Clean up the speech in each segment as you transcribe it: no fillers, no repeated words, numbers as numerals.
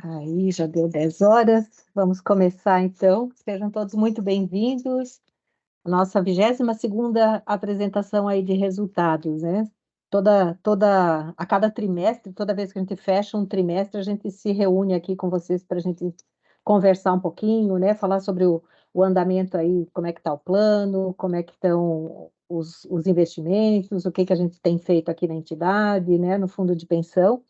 Aí já deu 10 horas, vamos começar então. Sejam todos muito bem-vindos. Nossa 22ª apresentação aí de resultados, né? A cada trimestre, toda vez que a gente fecha um trimestre, a gente se reúne aqui com vocês para a gente conversar um pouquinho, né? Falar sobre o andamento aí, como é que está o plano, como é que estão os investimentos, o que que a gente tem feito aqui na entidade, né? No fundo de pensão.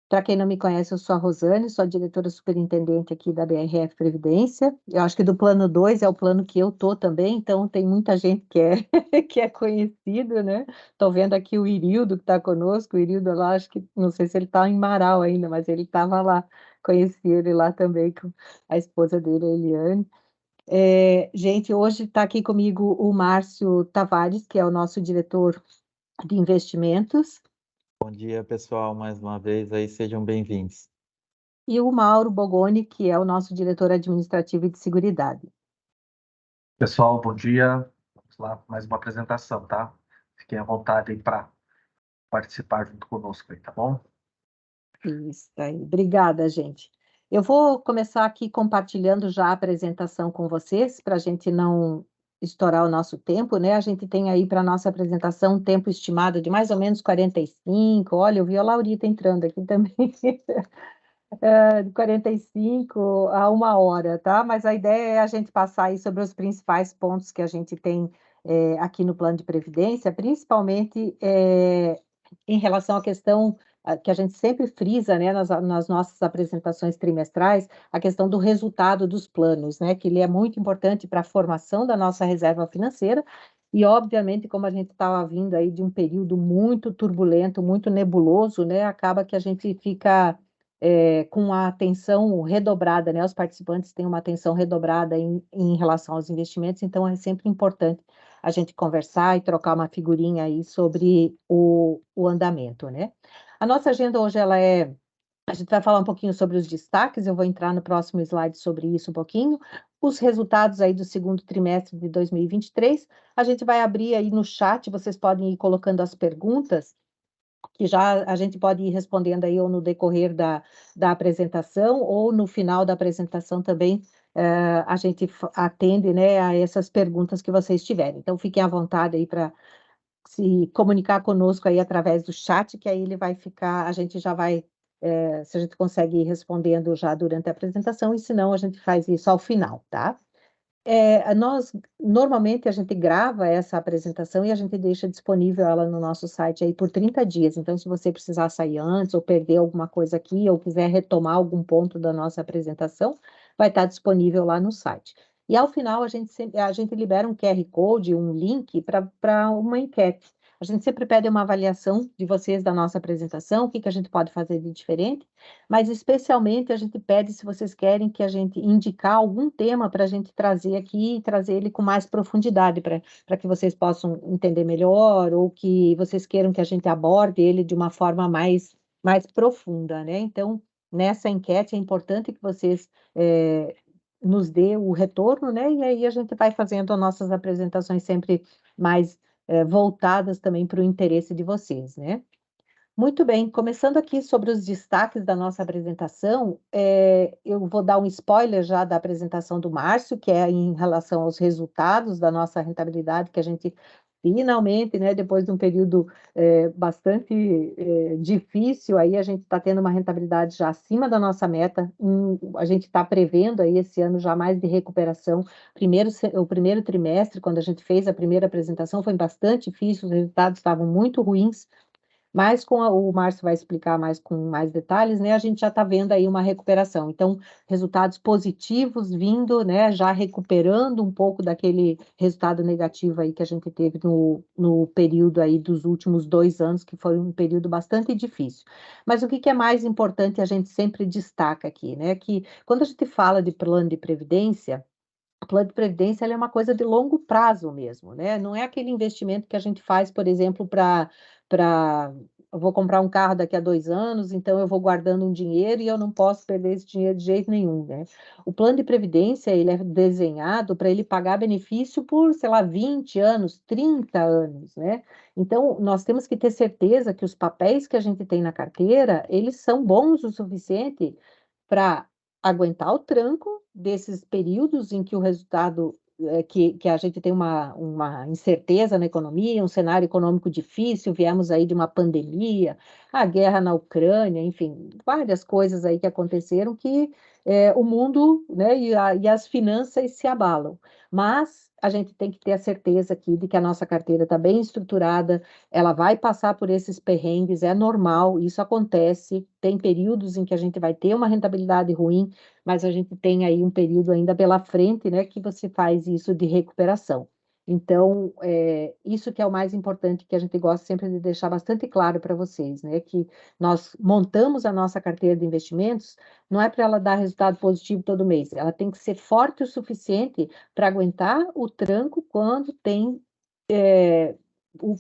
Para quem não me conhece, eu sou a Rosane, sou a diretora superintendente aqui da BRF Previdência. Eu acho que do plano 2 é o plano que eu tô também, então tem muita gente que é, que é conhecido, né? Estou vendo aqui o Irildo que está conosco, o Irildo lá, acho que, não sei se ele está em Marau ainda, mas ele estava lá, conheci ele lá também, com a esposa dele, a Eliane. Gente, hoje está aqui comigo o Márcio Tavares, que é o nosso diretor de investimentos. Bom dia, pessoal, mais uma vez aí, sejam bem-vindos. E o Mauro Bogoni, que é o nosso diretor administrativo e de seguridade. Pessoal, bom dia. Vamos lá, mais uma apresentação, tá? Fiquem à vontade aí para participar junto conosco aí, tá bom? Isso aí. Obrigada, gente. Eu vou começar aqui compartilhando já a apresentação com vocês, para a gente não estourar o nosso tempo, né? A gente tem aí para a nossa apresentação um tempo estimado de mais ou menos 45. Olha, eu vi a Laurita entrando aqui também. De 45 a 1 hora, tá? Mas a ideia é a gente passar aí sobre os principais pontos que a gente tem aqui no plano de previdência, principalmente em relação à questão que a gente sempre frisa, né, nas nossas apresentações trimestrais, a questão do resultado dos planos, né, que ele é muito importante para a formação da nossa reserva financeira. E, obviamente, como a gente estava vindo aí de um período muito turbulento, muito nebuloso, né, acaba que a gente fica com a atenção redobrada, né? Os participantes têm uma atenção redobrada em relação aos investimentos, então é sempre importante a gente conversar e trocar uma figurinha aí sobre o andamento, né? A nossa agenda hoje, a gente vai falar um pouquinho sobre os destaques, eu vou entrar no próximo slide sobre isso um pouquinho, os resultados aí do segundo trimestre de 2023, a gente vai abrir aí no chat, vocês podem ir colocando as perguntas, que já a gente pode ir respondendo aí ou no decorrer da apresentação ou no final da apresentação também, a gente atende, né, a essas perguntas que vocês tiverem. Então, fiquem à vontade aí para se comunicar conosco aí através do chat, que aí ele vai ficar, a gente já vai, se a gente consegue ir respondendo já durante a apresentação, e se não, a gente faz isso ao final, tá? Normalmente a gente grava essa apresentação e a gente deixa disponível ela no nosso site aí por 30 dias. Então, se você precisar sair antes ou perder alguma coisa aqui ou quiser retomar algum ponto da nossa apresentação, vai estar disponível lá no site. E ao final a gente libera um QR Code, um link para uma enquete. A gente sempre pede uma avaliação de vocês da nossa apresentação, o que que a gente pode fazer de diferente, mas especialmente a gente pede se vocês querem que a gente indicar algum tema para a gente trazer aqui e trazer ele com mais profundidade para que vocês possam entender melhor ou que vocês queiram que a gente aborde ele de uma forma mais profunda, né? Então, nessa enquete é importante que vocês nos dê o retorno, né? E aí a gente vai fazendo as nossas apresentações sempre mais voltadas também para o interesse de vocês, né? Muito bem, começando aqui sobre os destaques da nossa apresentação, eu vou dar um spoiler já da apresentação do Márcio, que é em relação aos resultados da nossa rentabilidade, que a gente finalmente, né, depois de um período bastante difícil, aí a gente está tendo uma rentabilidade já acima da nossa meta, a gente está prevendo aí esse ano já mais de recuperação. O primeiro trimestre, quando a gente fez a primeira apresentação, foi bastante difícil, os resultados estavam muito ruins, mas o Márcio vai explicar mais com mais detalhes, né? A gente já está vendo aí uma recuperação. Então, resultados positivos vindo, né? Já recuperando um pouco daquele resultado negativo aí que a gente teve no período aí dos últimos 2 anos, que foi um período bastante difícil. Mas o que que é mais importante, a gente sempre destaca aqui, né? Que quando a gente fala de plano de previdência, o plano de previdência ele é uma coisa de longo prazo mesmo, né? Não é aquele investimento que a gente faz, por exemplo, para eu vou comprar um carro daqui a 2 anos, então eu vou guardando um dinheiro e eu não posso perder esse dinheiro de jeito nenhum, né? O plano de previdência ele é desenhado para ele pagar benefício por, sei lá, 20 anos, 30 anos, né? Então, nós temos que ter certeza que os papéis que a gente tem na carteira, eles são bons o suficiente para aguentar o tranco desses períodos em que o resultado que a gente tem uma incerteza na economia, um cenário econômico difícil, viemos aí de uma pandemia, a guerra na Ucrânia, enfim, várias coisas aí que aconteceram que o mundo, né, e as finanças se abalam. Mas a gente tem que ter a certeza aqui de que a nossa carteira está bem estruturada, ela vai passar por esses perrengues, é normal, isso acontece, tem períodos em que a gente vai ter uma rentabilidade ruim, mas a gente tem aí um período ainda pela frente, né, que você faz isso de recuperação. Então, isso que é o mais importante, que a gente gosta sempre de deixar bastante claro para vocês, né, que nós montamos a nossa carteira de investimentos, não é para ela dar resultado positivo todo mês, ela tem que ser forte o suficiente para aguentar o tranco quando tem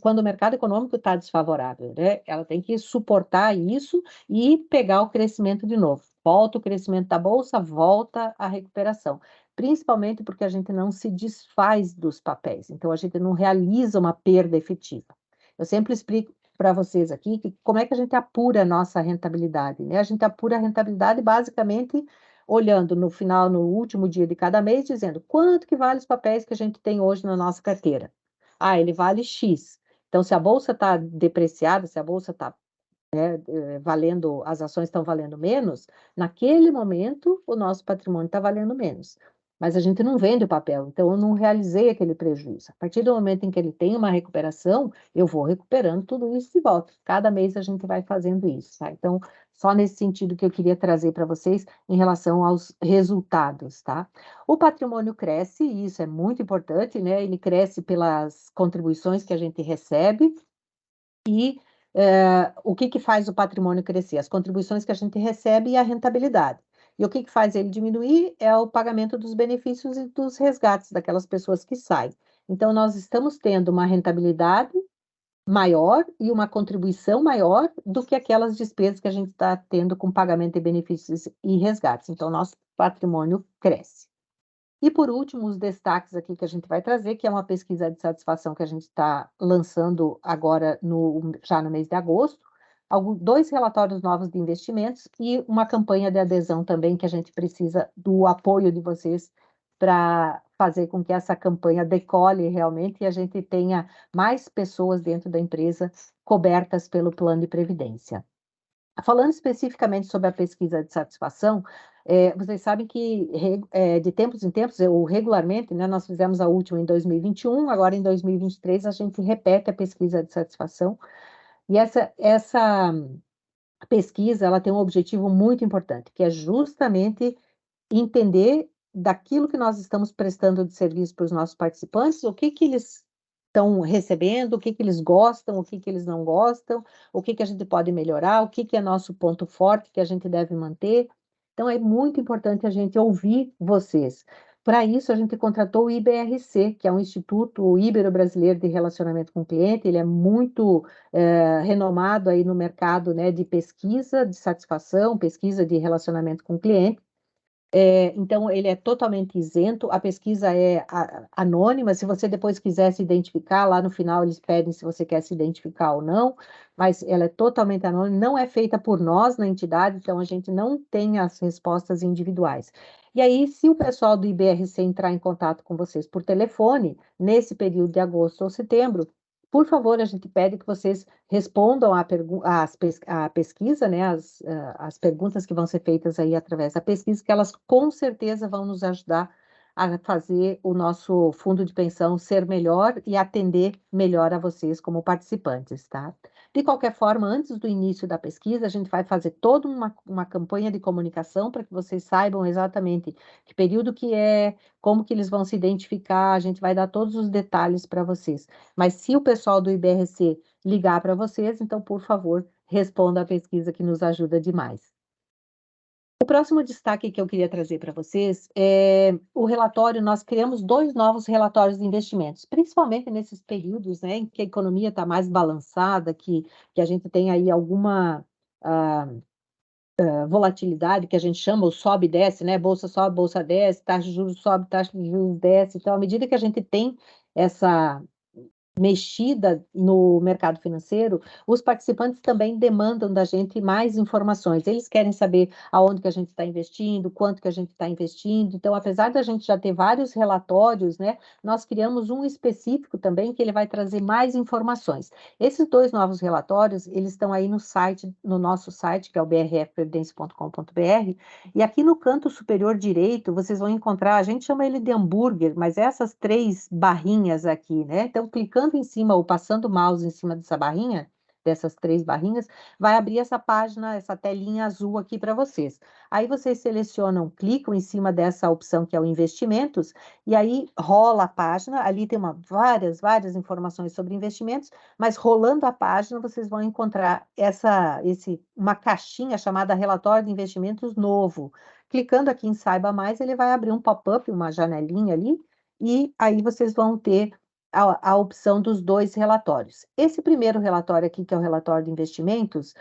quando o mercado econômico está desfavorável, né? Ela tem que suportar isso e pegar o crescimento de novo. Volta o crescimento da bolsa, volta a recuperação. Principalmente porque a gente não se desfaz dos papéis, então a gente não realiza uma perda efetiva. Eu sempre explico para vocês aqui que como é que a gente apura a nossa rentabilidade, né? A gente apura a rentabilidade basicamente olhando no final, no último dia de cada mês, dizendo quanto que vale os papéis que a gente tem hoje na nossa carteira. Ah, ele vale X. Então, se a bolsa está depreciada, se a bolsa está valendo, as ações estão valendo menos, naquele momento o nosso patrimônio está valendo menos. Mas a gente não vende o papel, então eu não realizei aquele prejuízo. A partir do momento em que ele tem uma recuperação, eu vou recuperando tudo isso de volta. Cada mês a gente vai fazendo isso, tá? Então, só nesse sentido que eu queria trazer para vocês em relação aos resultados, tá? O patrimônio cresce, e isso é muito importante, né? Ele cresce pelas contribuições que a gente recebe e o que faz o patrimônio crescer? As contribuições que a gente recebe e a rentabilidade. E o que faz ele diminuir é o pagamento dos benefícios e dos resgates daquelas pessoas que saem. Então, nós estamos tendo uma rentabilidade maior e uma contribuição maior do que aquelas despesas que a gente está tendo com pagamento de benefícios e resgates. Então, nosso patrimônio cresce. E por último, os destaques aqui que a gente vai trazer, que é uma pesquisa de satisfação que a gente está lançando agora já no mês de agosto, dois relatórios novos de investimentos e uma campanha de adesão também, que a gente precisa do apoio de vocês para fazer com que essa campanha decole realmente e a gente tenha mais pessoas dentro da empresa cobertas pelo plano de previdência. Falando especificamente sobre a pesquisa de satisfação, vocês sabem que de tempos em tempos, ou regularmente, né, nós fizemos a última em 2021, agora em 2023 a gente repete a pesquisa de satisfação, e essa pesquisa ela tem um objetivo muito importante, que é justamente entender daquilo que nós estamos prestando de serviço para os nossos participantes, o que eles estão recebendo, o que eles gostam, o que eles não gostam, o que a gente pode melhorar, o que é nosso ponto forte que a gente deve manter. Então, é muito importante a gente ouvir vocês. Para isso, a gente contratou o IBRC, que é um Instituto Ibero-Brasileiro de Relacionamento com o Cliente, ele é muito renomado aí no mercado, né, de pesquisa de satisfação, pesquisa de relacionamento com o cliente. Então, ele é totalmente isento, a pesquisa é anônima, se você depois quiser se identificar, lá no final eles pedem se você quer se identificar ou não, mas ela é totalmente anônima, não é feita por nós na entidade, então a gente não tem as respostas individuais. E aí, se o pessoal do IBRC entrar em contato com vocês por telefone, nesse período de agosto ou setembro, por favor, a gente pede que vocês respondam à pesquisa, né, as perguntas que vão ser feitas aí através da pesquisa, que elas com certeza vão nos ajudar a fazer o nosso fundo de pensão ser melhor e atender melhor a vocês como participantes, tá? De qualquer forma, antes do início da pesquisa, a gente vai fazer toda uma campanha de comunicação para que vocês saibam exatamente que período que é, como que eles vão se identificar, a gente vai dar todos os detalhes para vocês. Mas se o pessoal do IBRC ligar para vocês, então, por favor, responda a pesquisa que nos ajuda demais. O próximo destaque que eu queria trazer para vocês é o relatório, nós criamos 2 novos relatórios de investimentos, principalmente nesses períodos, né, em que a economia está mais balançada, que a gente tem aí alguma volatilidade, que a gente chama o sobe e desce, né, bolsa sobe, bolsa desce, taxa de juros sobe, taxa de juros desce, então, à medida que a gente tem mexida no mercado financeiro, os participantes também demandam da gente mais informações. Eles querem saber aonde que a gente está investindo, quanto que a gente está investindo. Então, apesar da gente já ter vários relatórios, né, nós criamos um específico também que ele vai trazer mais informações. Esses dois novos relatórios, eles estão aí no site, no nosso site, que é o brfprevidência.com.br, e aqui no canto superior direito, vocês vão encontrar, a gente chama ele de hambúrguer, mas essas 3 barrinhas aqui, né? Então, clicando em cima ou passando o mouse em cima dessa barrinha, dessas 3 barrinhas, vai abrir essa página, essa telinha azul aqui para vocês. Aí vocês selecionam, clicam em cima dessa opção que é o investimentos, e aí rola a página, ali tem várias informações sobre investimentos, mas rolando a página vocês vão encontrar uma caixinha chamada relatório de investimentos novo. Clicando aqui em saiba mais, ele vai abrir um pop-up, uma janelinha ali, e aí vocês vão ter a opção dos 2 relatórios. Esse primeiro relatório aqui, que é o relatório de investimentos,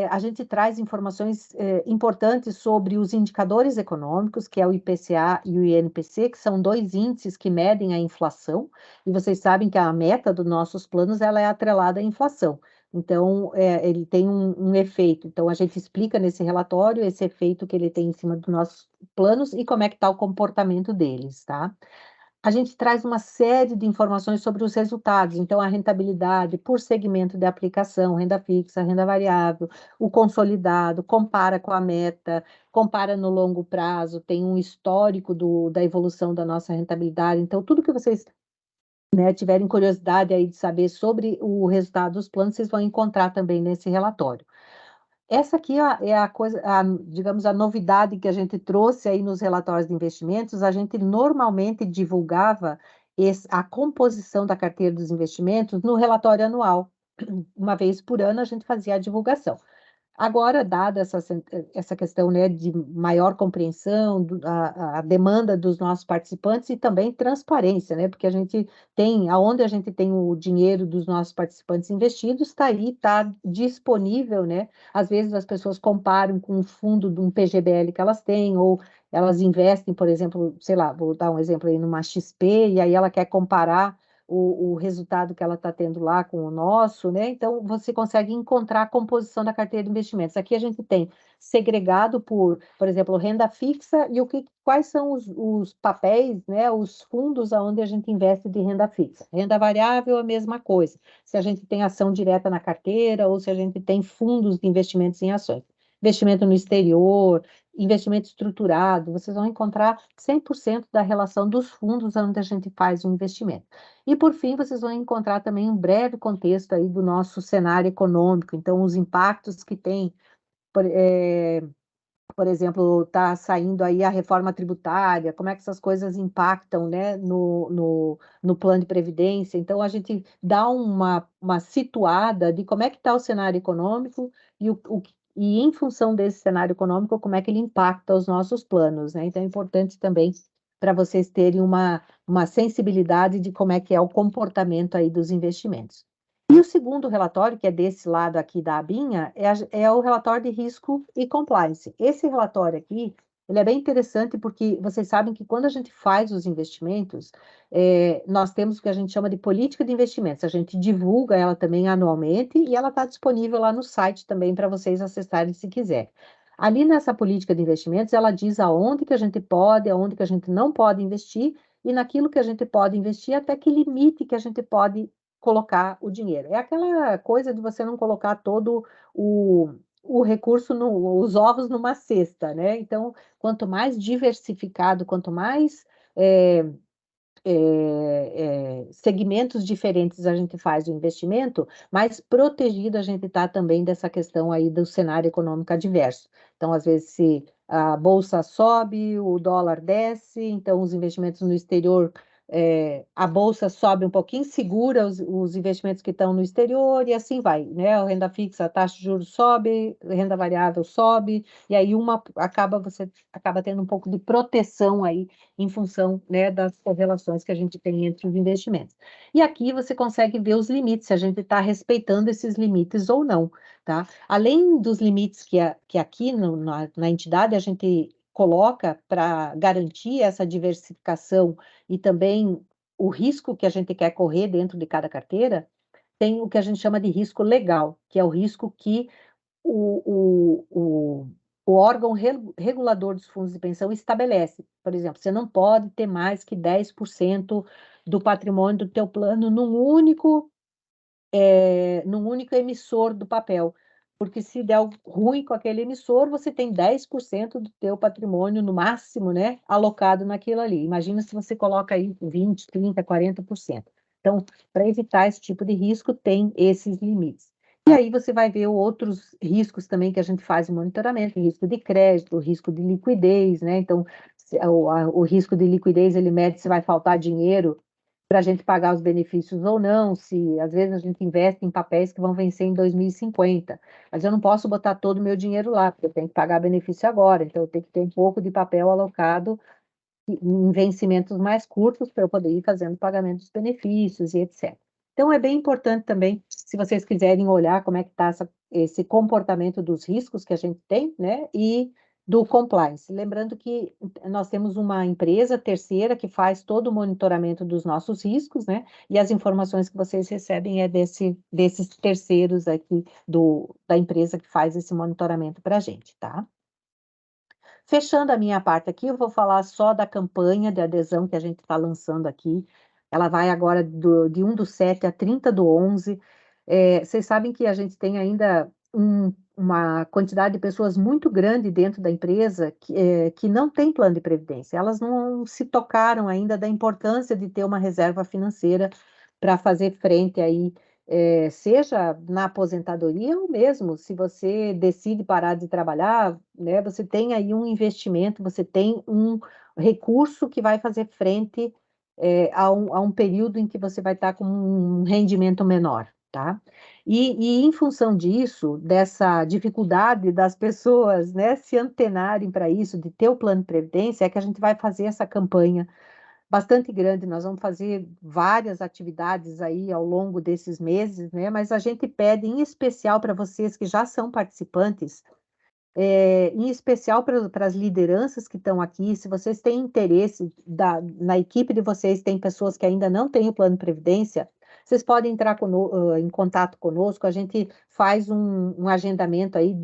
a gente traz informações importantes sobre os indicadores econômicos, que é o IPCA e o INPC, que são 2 índices que medem a inflação, e vocês sabem que a meta dos nossos planos ela é atrelada à inflação. Então, ele tem um efeito. Então, a gente explica nesse relatório esse efeito que ele tem em cima dos nossos planos e como é que está o comportamento deles, tá? A gente traz uma série de informações sobre os resultados, então a rentabilidade por segmento de aplicação, renda fixa, renda variável, o consolidado, compara com a meta, compara no longo prazo, tem um histórico da evolução da nossa rentabilidade. Então, tudo que vocês, né, tiverem curiosidade aí de saber sobre o resultado dos planos, vocês vão encontrar também nesse relatório. Essa aqui é a coisa, digamos, a novidade que a gente trouxe aí nos relatórios de investimentos. A gente normalmente divulgava a composição da carteira dos investimentos no relatório anual. Uma vez por ano a gente fazia a divulgação. Agora, dada essa questão, né, de maior compreensão, a demanda dos nossos participantes e também transparência, né, porque aonde a gente tem o dinheiro dos nossos participantes investidos, está aí, está disponível, né, às vezes as pessoas comparam com o fundo de um PGBL que elas têm, ou elas investem, por exemplo, sei lá, vou dar um exemplo aí, numa XP, e aí ela quer comparar o resultado que ela está tendo lá com o nosso, né? Então, você consegue encontrar a composição da carteira de investimentos. Aqui a gente tem segregado por exemplo, renda fixa e quais são os papéis, né? Os fundos aonde a gente investe de renda fixa. Renda variável, a mesma coisa. Se a gente tem ação direta na carteira ou se a gente tem fundos de investimentos em ações. Investimento no exterior, investimento estruturado, vocês vão encontrar 100% da relação dos fundos onde a gente faz o investimento. E, por fim, vocês vão encontrar também um breve contexto aí do nosso cenário econômico, então, os impactos que tem, por exemplo, está saindo aí a reforma tributária, como é que essas coisas impactam, né, no plano de previdência. Então, a gente dá uma situada de como é que está o cenário econômico e, em função desse cenário econômico, como é que ele impacta os nossos planos, né? Então, é importante também para vocês terem uma sensibilidade de como é que é o comportamento aí dos investimentos. E o segundo relatório, que é desse lado aqui da abinha, é o relatório de risco e compliance. Esse relatório aqui, ele é bem interessante porque vocês sabem que quando a gente faz os investimentos, nós temos o que a gente chama de política de investimentos. A gente divulga ela também anualmente e ela está disponível lá no site também para vocês acessarem se quiser. Ali nessa política de investimentos, ela diz aonde que a gente pode, aonde que a gente não pode investir e naquilo que a gente pode investir, até que limite que a gente pode colocar o dinheiro. É aquela coisa de você não colocar todo o recurso, os ovos numa cesta, né? Então, quanto mais diversificado, quanto mais segmentos diferentes a gente faz o investimento, mais protegido a gente está também dessa questão aí do cenário econômico adverso. Então, às vezes, se a bolsa sobe, o dólar desce, então os investimentos no exterior, a bolsa sobe um pouquinho, segura os investimentos que estão no exterior e assim vai, né? A renda fixa, a taxa de juros sobe, a renda variável sobe, e aí você acaba tendo um pouco de proteção aí em função, né, das correlações que a gente tem entre os investimentos. E aqui você consegue ver os limites, se a gente está respeitando esses limites ou não, tá? Além dos limites que aqui na entidade a gente coloca para garantir essa diversificação e também o risco que a gente quer correr dentro de cada carteira, tem o que a gente chama de risco legal, que é o risco que o órgão regulador dos fundos de pensão estabelece. Por exemplo, você não pode ter mais que 10% do patrimônio do teu plano num único emissor do papel. Porque se der algo ruim com aquele emissor, você tem 10% do teu patrimônio, no máximo, né, alocado naquilo ali. Imagina se você coloca aí 20, 30, 40%. Então, para evitar esse tipo de risco, tem esses limites. E aí você vai ver outros riscos também que a gente faz em monitoramento, risco de crédito, risco de liquidez, né? Então, o risco de liquidez, ele mede se vai faltar dinheiro para a gente pagar os benefícios ou não, se às vezes a gente investe em papéis que vão vencer em 2050, mas eu não posso botar todo o meu dinheiro lá, porque eu tenho que pagar benefício agora, então eu tenho que ter um pouco de papel alocado em vencimentos mais curtos para eu poder ir fazendo pagamento dos benefícios e etc. Então é bem importante também, se vocês quiserem olhar como é que está esse comportamento dos riscos que a gente tem, né, e do compliance. Lembrando que nós temos uma empresa terceira que faz todo o monitoramento dos nossos riscos, né? E as informações que vocês recebem é desses terceiros aqui da empresa que faz esse monitoramento para a gente, tá? Fechando a minha parte aqui, eu vou falar só da campanha de adesão que a gente está lançando aqui. Ela vai agora de 1/7 a 30/11. Vocês sabem que a gente tem ainda uma quantidade de pessoas muito grande dentro da empresa que não tem plano de previdência. Elas não se tocaram ainda da importância de ter uma reserva financeira para fazer frente aí, seja na aposentadoria ou mesmo se você decide parar de trabalhar, né, você tem aí um investimento, você tem um recurso que vai fazer frente a um período em que você vai estar com um rendimento menor, tá? E em função disso, dessa dificuldade das pessoas, né, se antenarem para isso, de ter o plano de previdência, é que a gente vai fazer essa campanha bastante grande. Nós vamos fazer várias atividades aí ao longo desses meses, né? Mas a gente pede em especial para vocês que já são participantes, em especial para as lideranças que estão aqui, se vocês têm interesse, na equipe de vocês tem pessoas que ainda não têm o plano de previdência, vocês podem entrar em contato conosco, a gente faz um agendamento aí,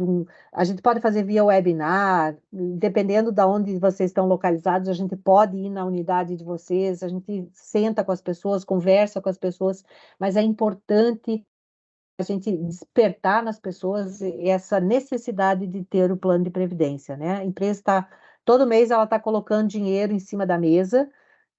a gente pode fazer via webinar, dependendo de onde vocês estão localizados, a gente pode ir na unidade de vocês, a gente senta com as pessoas, conversa com as pessoas, mas é importante a gente despertar nas pessoas essa necessidade de ter o plano de previdência, né? A empresa todo mês ela está colocando dinheiro em cima da mesa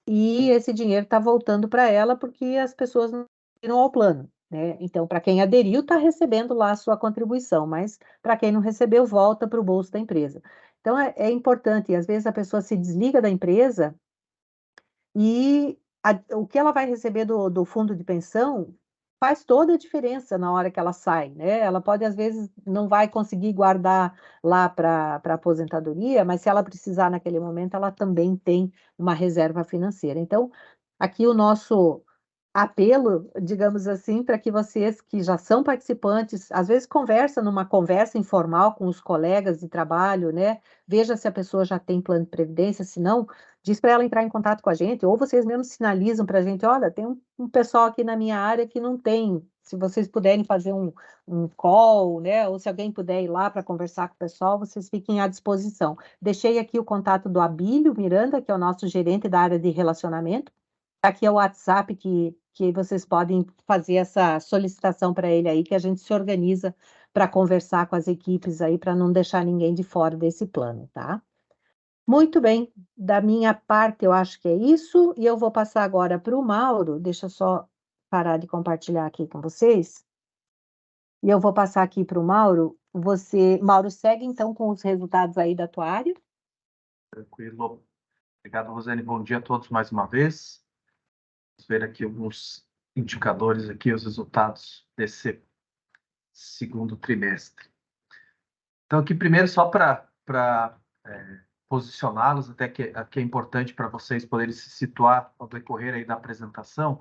e esse dinheiro está voltando para ela porque as pessoas não aderiram ao plano, né? Então, para quem aderiu, está recebendo lá a sua contribuição, mas para quem não recebeu, volta para o bolso da empresa. Então, é importante, e às vezes a pessoa se desliga da empresa e o que ela vai receber do fundo de pensão faz toda a diferença na hora que ela sai, né? Ela pode, às vezes, não vai conseguir guardar lá para aposentadoria, mas se ela precisar naquele momento, ela também tem uma reserva financeira. Então, aqui o nosso apelo, digamos assim, para que vocês que já são participantes, às vezes conversa numa conversa informal com os colegas de trabalho, né? Veja se a pessoa já tem plano de previdência, se não, diz para ela entrar em contato com a gente, ou vocês mesmos sinalizam para a gente, olha, tem um pessoal aqui na minha área que não tem, se vocês puderem fazer um call, né? Ou se alguém puder ir lá para conversar com o pessoal, vocês fiquem à disposição. Deixei aqui o contato do Abílio Miranda, que é o nosso gerente da área de relacionamento. Aqui é o WhatsApp que vocês podem fazer essa solicitação para ele aí, que a gente se organiza para conversar com as equipes aí, para não deixar ninguém de fora desse plano, tá? Muito bem, da minha parte eu acho que é isso, e eu vou passar agora para o Mauro, deixa eu só parar de compartilhar aqui com vocês, e eu vou passar aqui para o Mauro, Mauro, segue então com os resultados aí da tua área. Tranquilo. Obrigado, Rosane. Bom dia a todos mais uma vez. Vamos ver aqui alguns indicadores aqui, os resultados desse segundo trimestre. Então, aqui primeiro, só para posicioná-los, até que é importante para vocês poderem se situar ao decorrer aí da apresentação.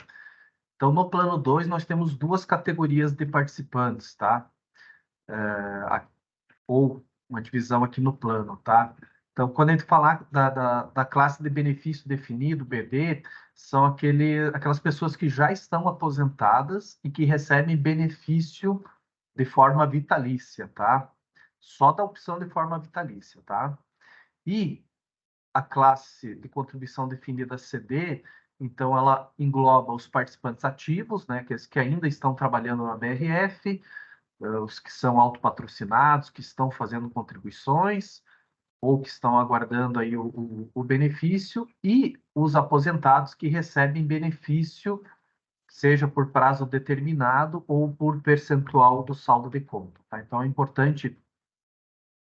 Então, no plano 2, nós temos duas categorias de participantes, tá? Ou uma divisão aqui no plano, tá? Então, quando a gente falar da classe de benefício definido, BD, são aquelas pessoas que já estão aposentadas e que recebem benefício de forma vitalícia, tá? Só da opção de forma vitalícia, tá? E a classe de contribuição definida CD, então ela engloba os participantes ativos, né, que ainda estão trabalhando na BRF, os que são autopatrocinados, que estão fazendo contribuições, ou que estão aguardando aí o benefício, e os aposentados que recebem benefício, seja por prazo determinado ou por percentual do saldo de conta. Tá? Então, é importante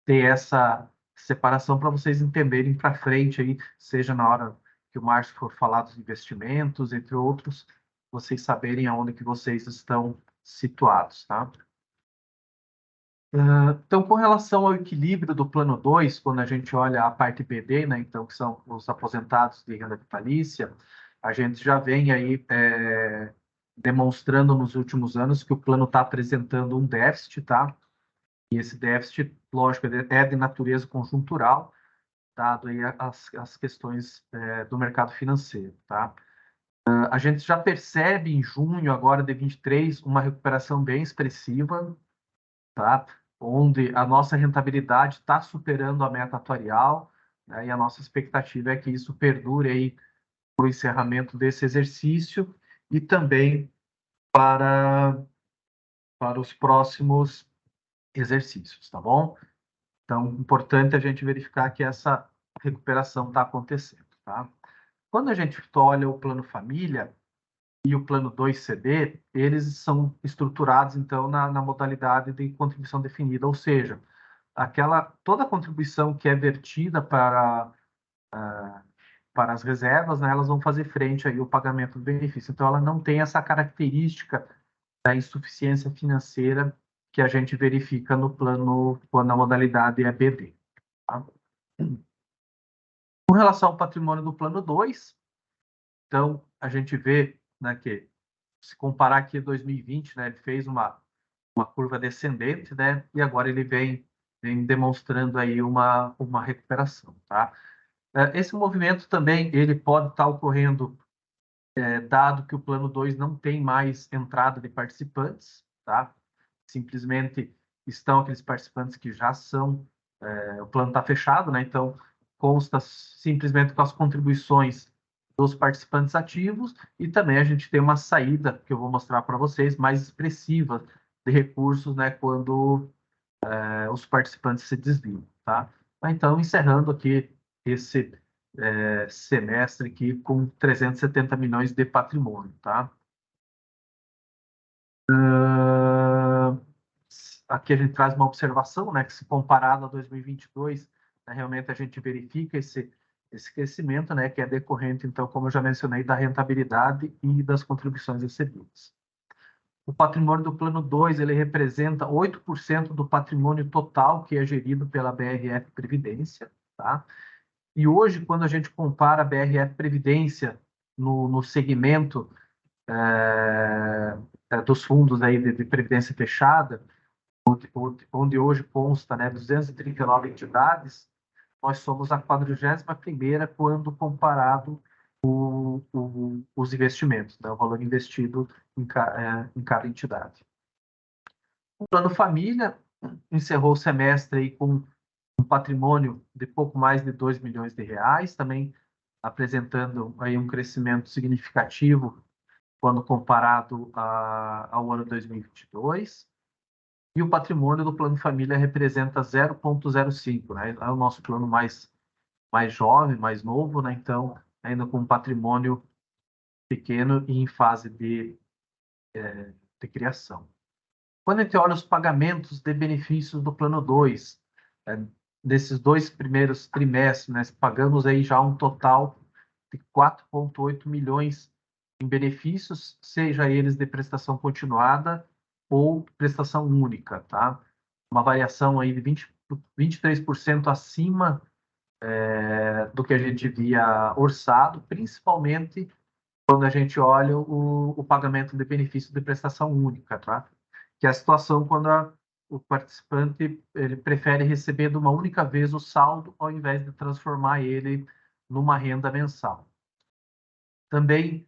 ter essa separação para vocês entenderem para frente, aí, seja na hora que o Márcio for falar dos investimentos, entre outros, vocês saberem aonde que vocês estão situados. Tá? Então, com relação ao equilíbrio do plano 2, quando a gente olha a parte BD, né, então, que são os aposentados de renda vitalícia, a gente já vem aí demonstrando nos últimos anos que o plano está apresentando um déficit, tá? E esse déficit, lógico, é de natureza conjuntural, dado aí as questões do mercado financeiro, tá? A gente já percebe em junho agora de 23 uma recuperação bem expressiva, tá? Onde a nossa rentabilidade está superando a meta atuarial, né? E a nossa expectativa é que isso perdure aí para o encerramento desse exercício e também para os próximos exercícios, tá bom? Então, importante a gente verificar que essa recuperação está acontecendo, tá? Quando a gente olha o plano família e o plano 2CD, eles são estruturados, então, na modalidade de contribuição definida, ou seja, toda a contribuição que é vertida para as reservas, né, elas vão fazer frente aí ao pagamento do benefício. Então, ela não tem essa característica da insuficiência financeira que a gente verifica no plano, quando a modalidade é BD. Tá? Com relação ao patrimônio do plano 2, então, a gente vê, né, que, se comparar aqui 2020, né, ele fez uma curva descendente, né, e agora ele vem demonstrando aí uma recuperação. Tá? Esse movimento também ele pode estar ocorrendo dado que o plano 2 não tem mais entrada de participantes, tá? Simplesmente estão aqueles participantes que já são, o plano está fechado, né? Então, consta simplesmente com as contribuições dos participantes ativos e também a gente tem uma saída, que eu vou mostrar para vocês, mais expressiva de recursos, né? Quando os participantes se desligam, tá? Então, encerrando aqui esse semestre aqui com 370 milhões de patrimônio, tá? Aqui a gente traz uma observação, né, que se comparado a 2022, né, realmente a gente verifica esse crescimento, né, que é decorrente, então, como eu já mencionei, da rentabilidade e das contribuições recebidas. O patrimônio do plano 2, ele representa 8% do patrimônio total que é gerido pela BRF Previdência, tá? E hoje, quando a gente compara a BRF Previdência no segmento dos fundos aí de previdência fechada, onde hoje consta, né, 239 entidades, nós somos a 41ª quando comparado os investimentos, né, o valor investido em cada entidade. O Plano Família encerrou o semestre aí com um patrimônio de pouco mais de 2 milhões de reais, também apresentando aí um crescimento significativo quando comparado ao ano 2022. E o patrimônio do Plano Família representa 0,05, né? É o nosso plano mais jovem, mais novo, né? Então, ainda com um patrimônio pequeno e em fase de criação. Quando a gente olha os pagamentos de benefícios do Plano 2, desses 2 primeiros trimestres, né, pagamos aí já um total de 4,8 milhões em benefícios, seja eles de prestação continuada ou prestação única, tá? Uma variação aí de 23% acima do que a gente via orçado, principalmente quando a gente olha o pagamento de benefício de prestação única, tá? Que é a situação quando o participante ele prefere receber de uma única vez o saldo, ao invés de transformar ele numa renda mensal. Também,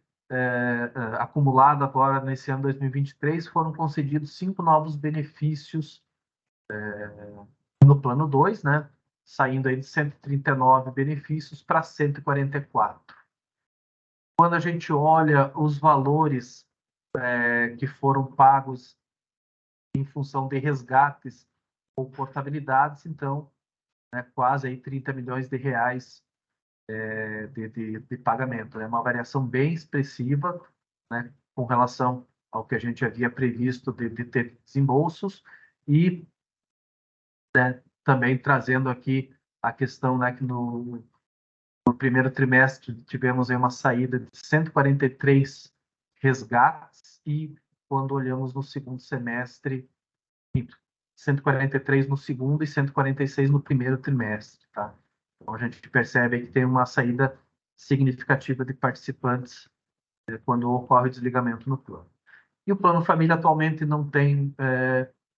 acumulado agora nesse ano 2023, foram concedidos 5 novos benefícios no plano 2, né? Saindo aí de 139 benefícios para 144. Quando a gente olha os valores que foram pagos em função de resgates ou portabilidades, então, quase aí 30 milhões de reais de pagamento. É uma variação bem expressiva, né, com relação ao que a gente havia previsto de ter desembolsos, e também trazendo aqui a questão, né, que no primeiro trimestre tivemos aí uma saída de 143 resgates, e quando olhamos no segundo semestre, 143 no segundo e 146 no primeiro trimestre, tá? Então a gente percebe que tem uma saída significativa de participantes quando ocorre o desligamento no plano. E o plano família atualmente não tem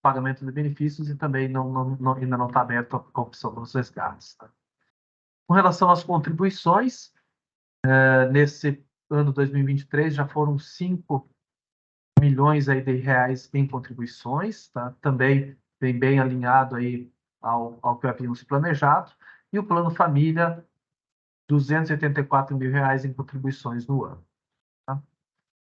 pagamento de benefícios e também ainda não está aberto a opção dos resgates, tá? Com relação às contribuições, nesse ano 2023 já foram 5 milhões aí de reais em contribuições, tá? Também vem bem alinhado aí ao que havíamos planejado. E o plano família, 284 mil reais em contribuições no ano, tá?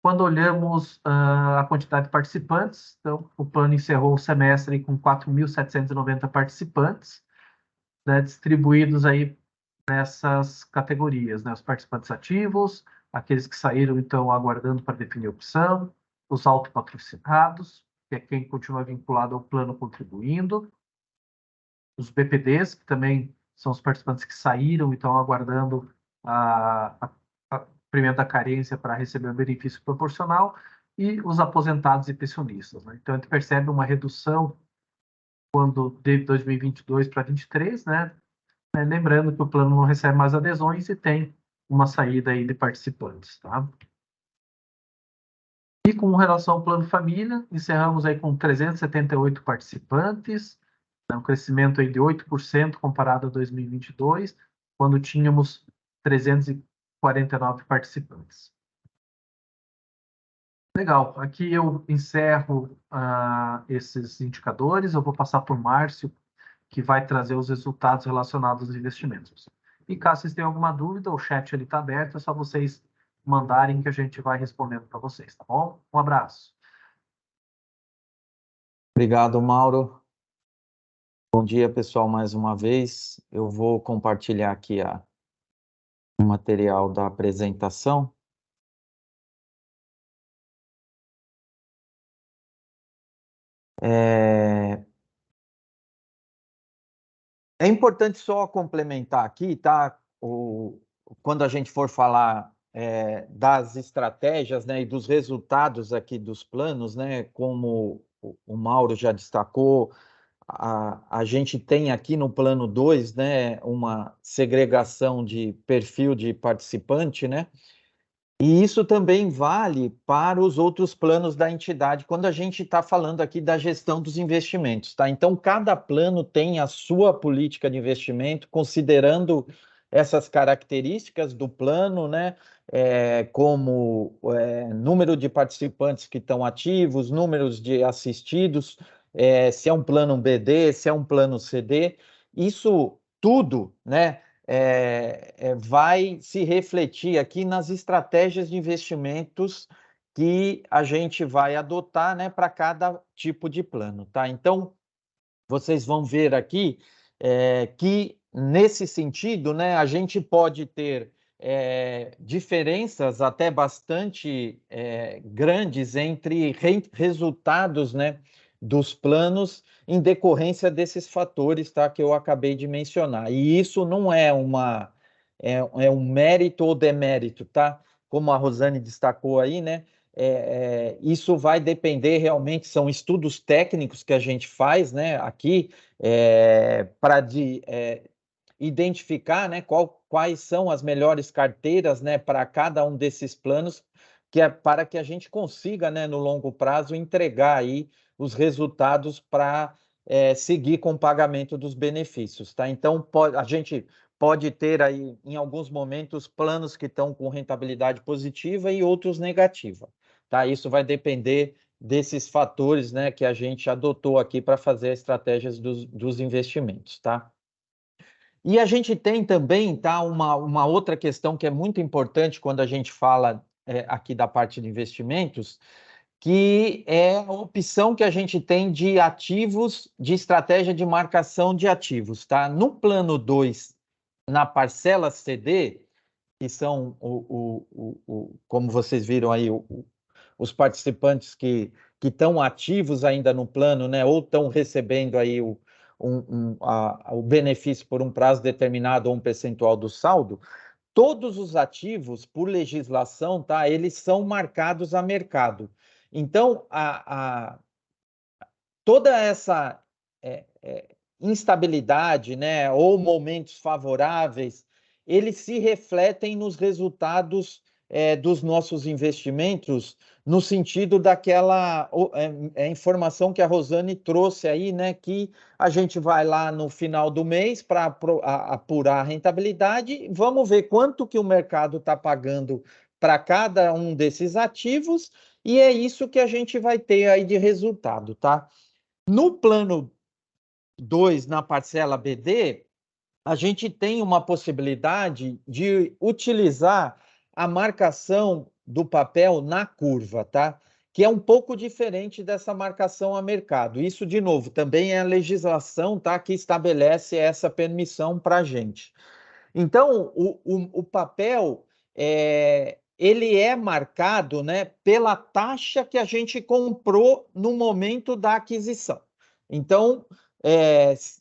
Quando olhamos a quantidade de participantes, então o plano encerrou o semestre com 4.790 participantes, né, distribuídos aí nessas categorias, né? Os participantes ativos, aqueles que saíram, então, aguardando para definir a opção, os autopatrocinados, que é quem continua vinculado ao plano contribuindo, os BPDs, que também são os participantes que saíram e estão aguardando a primeira da carência para receber o benefício proporcional, e os aposentados e pensionistas, né? Então, a gente percebe uma redução quando de 2022 para 2023, né? Lembrando que o plano não recebe mais adesões e tem uma saída aí de participantes, tá? E com relação ao plano família, encerramos aí com 378 participantes, um crescimento aí de 8% comparado a 2022, quando tínhamos 349 participantes. Legal, aqui eu encerro esses indicadores, eu vou passar para o Márcio, que vai trazer os resultados relacionados aos investimentos. E caso vocês tenham alguma dúvida, o chat está aberto, é só vocês mandarem que a gente vai respondendo para vocês, tá bom? Um abraço. Obrigado, Mauro. Bom dia, pessoal, mais uma vez. Eu vou compartilhar aqui o material da apresentação. É importante só complementar aqui, tá? Quando a gente for falar das estratégias, né, e dos resultados aqui dos planos, né, como o Mauro já destacou, a gente tem aqui no plano 2, né, uma segregação de perfil de participante, né? E isso também vale para os outros planos da entidade, quando a gente está falando aqui da gestão dos investimentos, tá? Então, cada plano tem a sua política de investimento, considerando essas características do plano, né? Como número de participantes que estão ativos, números de assistidos, se é um plano BD, se é um plano CD, isso tudo, né? Vai se refletir aqui nas estratégias de investimentos que a gente vai adotar, né, para cada tipo de plano, tá? Então, vocês vão ver aqui que, nesse sentido, né, a gente pode ter diferenças até bastante grandes entre resultados, né, dos planos em decorrência desses fatores, tá, que eu acabei de mencionar. E isso não é um mérito ou demérito, tá? Como a Rosane destacou aí, né? Isso vai depender realmente, são estudos técnicos que a gente faz, né, aqui, para identificar, né, quais são as melhores carteiras, né, para cada um desses planos, para que a gente consiga, né, no longo prazo, entregar aí os resultados para seguir com o pagamento dos benefícios, tá? Então, a gente pode ter aí, em alguns momentos, planos que estão com rentabilidade positiva e outros negativa, tá? Isso vai depender desses fatores, né, que a gente adotou aqui para fazer as estratégias dos investimentos, tá? E a gente tem também, tá, uma outra questão que é muito importante quando a gente fala aqui da parte de investimentos, que é a opção que a gente tem de ativos, de estratégia de marcação de ativos, tá? No plano 2, na parcela CD, que são, como vocês viram aí, os participantes que estão ativos ainda no plano, né, ou estão recebendo aí o benefício por um prazo determinado ou um percentual do saldo, todos os ativos, por legislação, tá, eles são marcados a mercado. Então, toda essa instabilidade, né, ou momentos favoráveis, eles se refletem nos resultados dos nossos investimentos, no sentido daquela informação que a Rosane trouxe aí, né, que a gente vai lá no final do mês para apurar a rentabilidade, vamos ver quanto que o mercado está pagando para cada um desses ativos, e é isso que a gente vai ter aí de resultado, tá? No plano 2, na parcela BD, a gente tem uma possibilidade de utilizar a marcação do papel na curva, tá? Que é um pouco diferente dessa marcação a mercado. Isso, de novo, também é a legislação, tá, que estabelece essa permissão para a gente. Então, o papel, ele é marcado, né, pela taxa que a gente comprou no momento da aquisição. Então,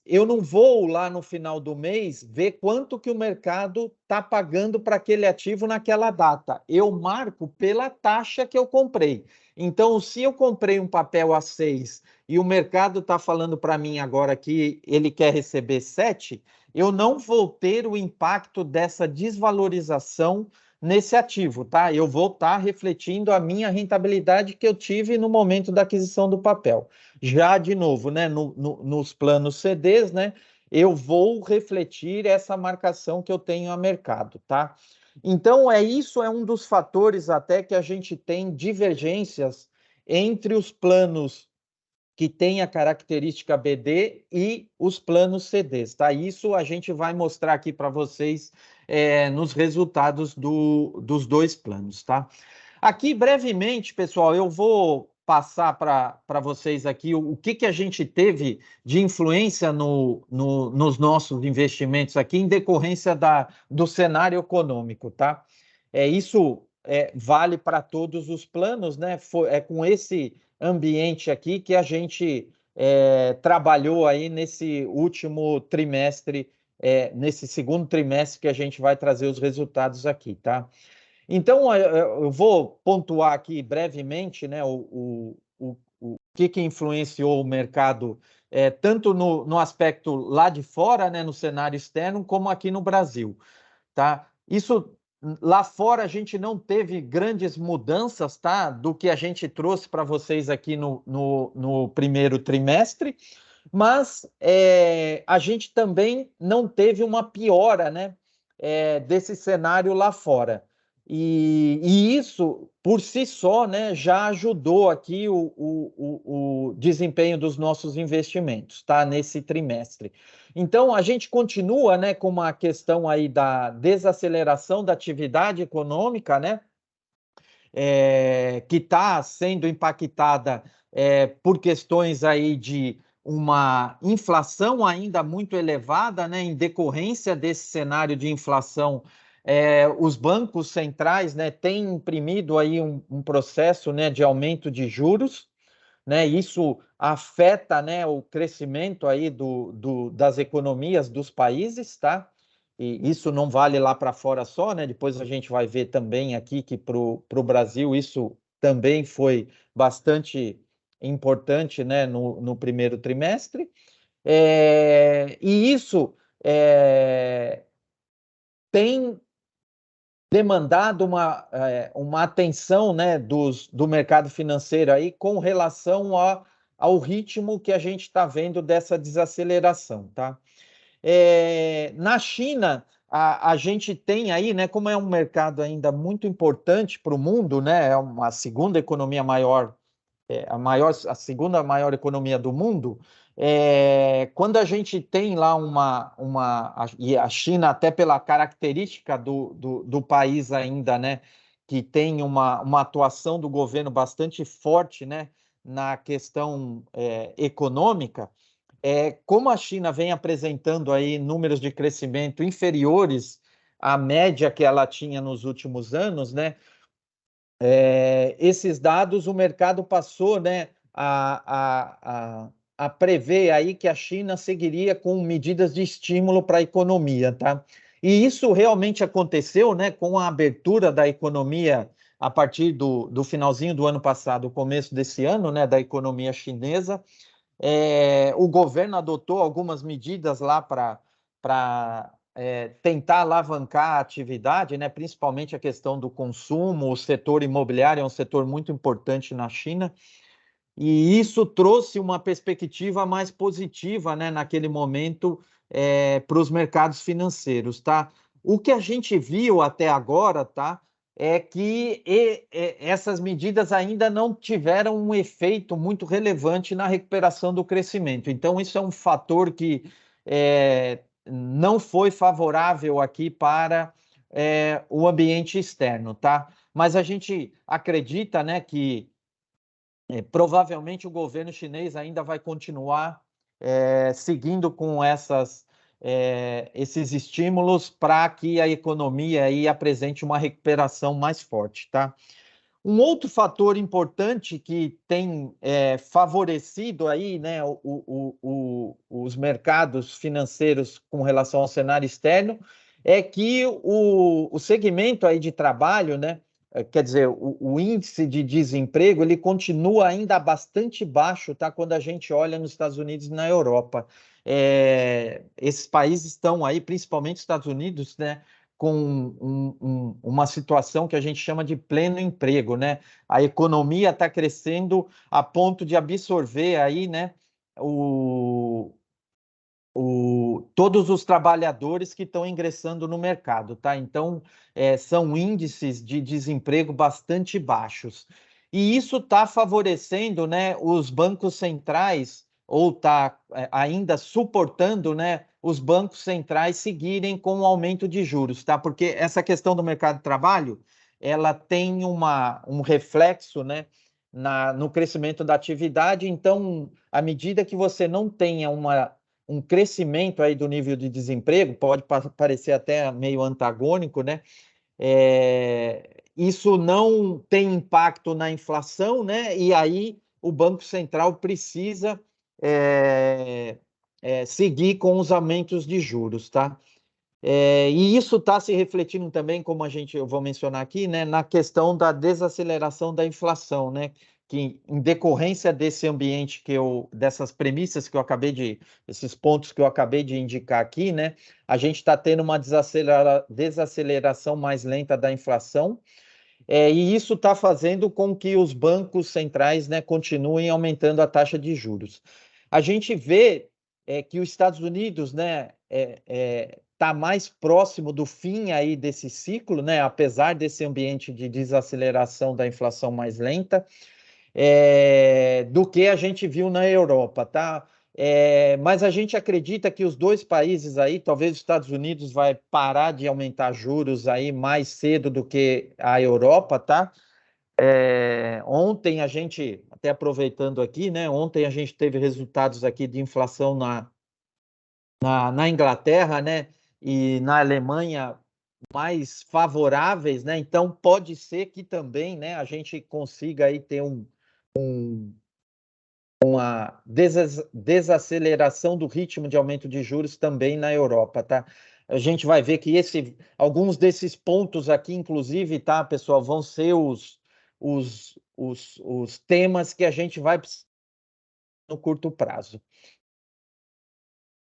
eu não vou lá no final do mês ver quanto que o mercado está pagando para aquele ativo naquela data. Eu marco pela taxa que eu comprei. Então, se eu comprei um papel a 6 e o mercado está falando para mim agora que ele quer receber 7, eu não vou ter o impacto dessa desvalorização nesse ativo, tá? Eu vou estar refletindo a minha rentabilidade que eu tive no momento da aquisição do papel. Já, de novo, né, nos planos CDs, né, eu vou refletir essa marcação que eu tenho a mercado, tá? Então, isso é um dos fatores até que a gente tem divergências entre os planos que tem a característica BD e os planos CDs, tá? Isso a gente vai mostrar aqui para vocês nos resultados dos dois planos, tá? Aqui, brevemente, pessoal, eu vou passar para vocês aqui o que a gente teve de influência nos nossos investimentos aqui em decorrência do cenário econômico, tá? Isso vale para todos os planos, né? É com esse ambiente aqui que a gente trabalhou aí nesse último trimestre, nesse segundo trimestre que a gente vai trazer os resultados aqui, tá? Então, eu vou pontuar aqui brevemente, né, o que influenciou o mercado, tanto no aspecto lá de fora, né, no cenário externo, como aqui no Brasil, tá? Isso, lá fora, a gente não teve grandes mudanças, tá, do que a gente trouxe para vocês aqui no primeiro trimestre, mas a gente também não teve uma piora, né, desse cenário lá fora. E isso, por si só, né, já ajudou aqui o desempenho dos nossos investimentos, tá, nesse trimestre. Então, a gente continua, né, com uma questão aí da desaceleração da atividade econômica, né, que está sendo impactada por questões aí de uma inflação ainda muito elevada, né, em decorrência desse cenário de inflação. Os bancos centrais, né, têm imprimido aí um processo, né, de aumento de juros, né, isso afeta, né, o crescimento aí das economias dos países, tá? E isso não vale lá para fora só, né? Depois a gente vai ver também aqui que para o Brasil isso também foi bastante importante, né, no primeiro trimestre. E isso tem demandado uma atenção, né, do mercado financeiro aí com relação ao ritmo que a gente está vendo dessa desaceleração, tá? Na China, a gente tem aí, né, como é um mercado ainda muito importante para o mundo, né, é uma segunda economia maior, a segunda maior economia do mundo. Quando a gente tem lá e a China, até pela característica do país ainda, né, que tem uma atuação do governo bastante forte, né, na questão econômica, como a China vem apresentando aí números de crescimento inferiores à média que ela tinha nos últimos anos, né? Esses dados o mercado passou, né, a prever aí que a China seguiria com medidas de estímulo para a economia, tá? E isso realmente aconteceu, né, com a abertura da economia a partir do finalzinho do ano passado, começo desse ano, né, da economia chinesa. O governo adotou algumas medidas lá para tentar alavancar a atividade, né, principalmente a questão do consumo. O setor imobiliário é um setor muito importante na China, e isso trouxe uma perspectiva mais positiva, né, naquele momento, para os mercados financeiros, tá? O que a gente viu até agora, tá, é que essas medidas ainda não tiveram um efeito muito relevante na recuperação do crescimento. Então, isso é um fator que não foi favorável aqui para o ambiente externo, tá? Mas a gente acredita, né, que provavelmente o governo chinês ainda vai continuar seguindo com esses estímulos para que a economia aí apresente uma recuperação mais forte, tá? Um outro fator importante que tem favorecido aí, né, os mercados financeiros com relação ao cenário externo é que o segmento aí de trabalho, né, quer dizer, o índice de desemprego, ele continua ainda bastante baixo, tá? Quando a gente olha nos Estados Unidos e na Europa. Esses países estão aí, principalmente os Estados Unidos, né, com uma situação que a gente chama de pleno emprego, né? A economia está crescendo a ponto de absorver aí, né, todos os trabalhadores que estão ingressando no mercado, tá? Então, são índices de desemprego bastante baixos. E isso está favorecendo, né, os bancos centrais, ou está ainda suportando, né, os bancos centrais seguirem com o aumento de juros, tá? Porque essa questão do mercado de trabalho, ela tem um reflexo, né, no crescimento da atividade. Então, à medida que você não tenha um crescimento aí do nível de desemprego, pode parecer até meio antagônico, né? Isso não tem impacto na inflação, né? E aí o Banco Central precisa seguir com os aumentos de juros, tá? E isso está se refletindo também, como eu vou mencionar aqui, né, na questão da desaceleração da inflação, né? Que em decorrência desse ambiente dessas premissas que eu acabei esses pontos que eu acabei de indicar aqui, né? A gente está tendo uma desaceleração mais lenta da inflação, e isso está fazendo com que os bancos centrais, né, continuem aumentando a taxa de juros. A gente vê que os Estados Unidos, né, está mais próximo do fim aí desse ciclo, né, apesar desse ambiente de desaceleração da inflação mais lenta, do que a gente viu na Europa, tá? Mas a gente acredita que os dois países aí, talvez os Estados Unidos vai parar de aumentar juros aí mais cedo do que a Europa, tá? Ontem a gente, até aproveitando aqui, né? Ontem a gente teve resultados aqui de inflação na Inglaterra, né? E na Alemanha mais favoráveis, né? Então pode ser que também, né, a gente consiga aí ter uma desaceleração do ritmo de aumento de juros também na Europa, tá? A gente vai ver que alguns desses pontos aqui, inclusive, tá, pessoal, vão ser os temas que a gente vai precisar no curto prazo.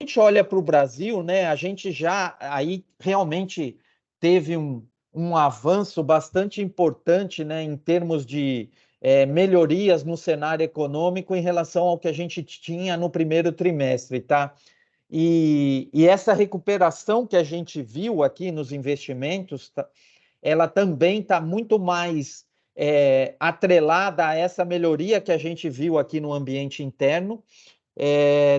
A gente olha para o Brasil, né? A gente já aí realmente teve um avanço bastante importante, né, em termos de melhorias no cenário econômico em relação ao que a gente tinha no primeiro trimestre, tá? E essa recuperação que a gente viu aqui nos investimentos, ela também está muito mais atrelada a essa melhoria que a gente viu aqui no ambiente interno,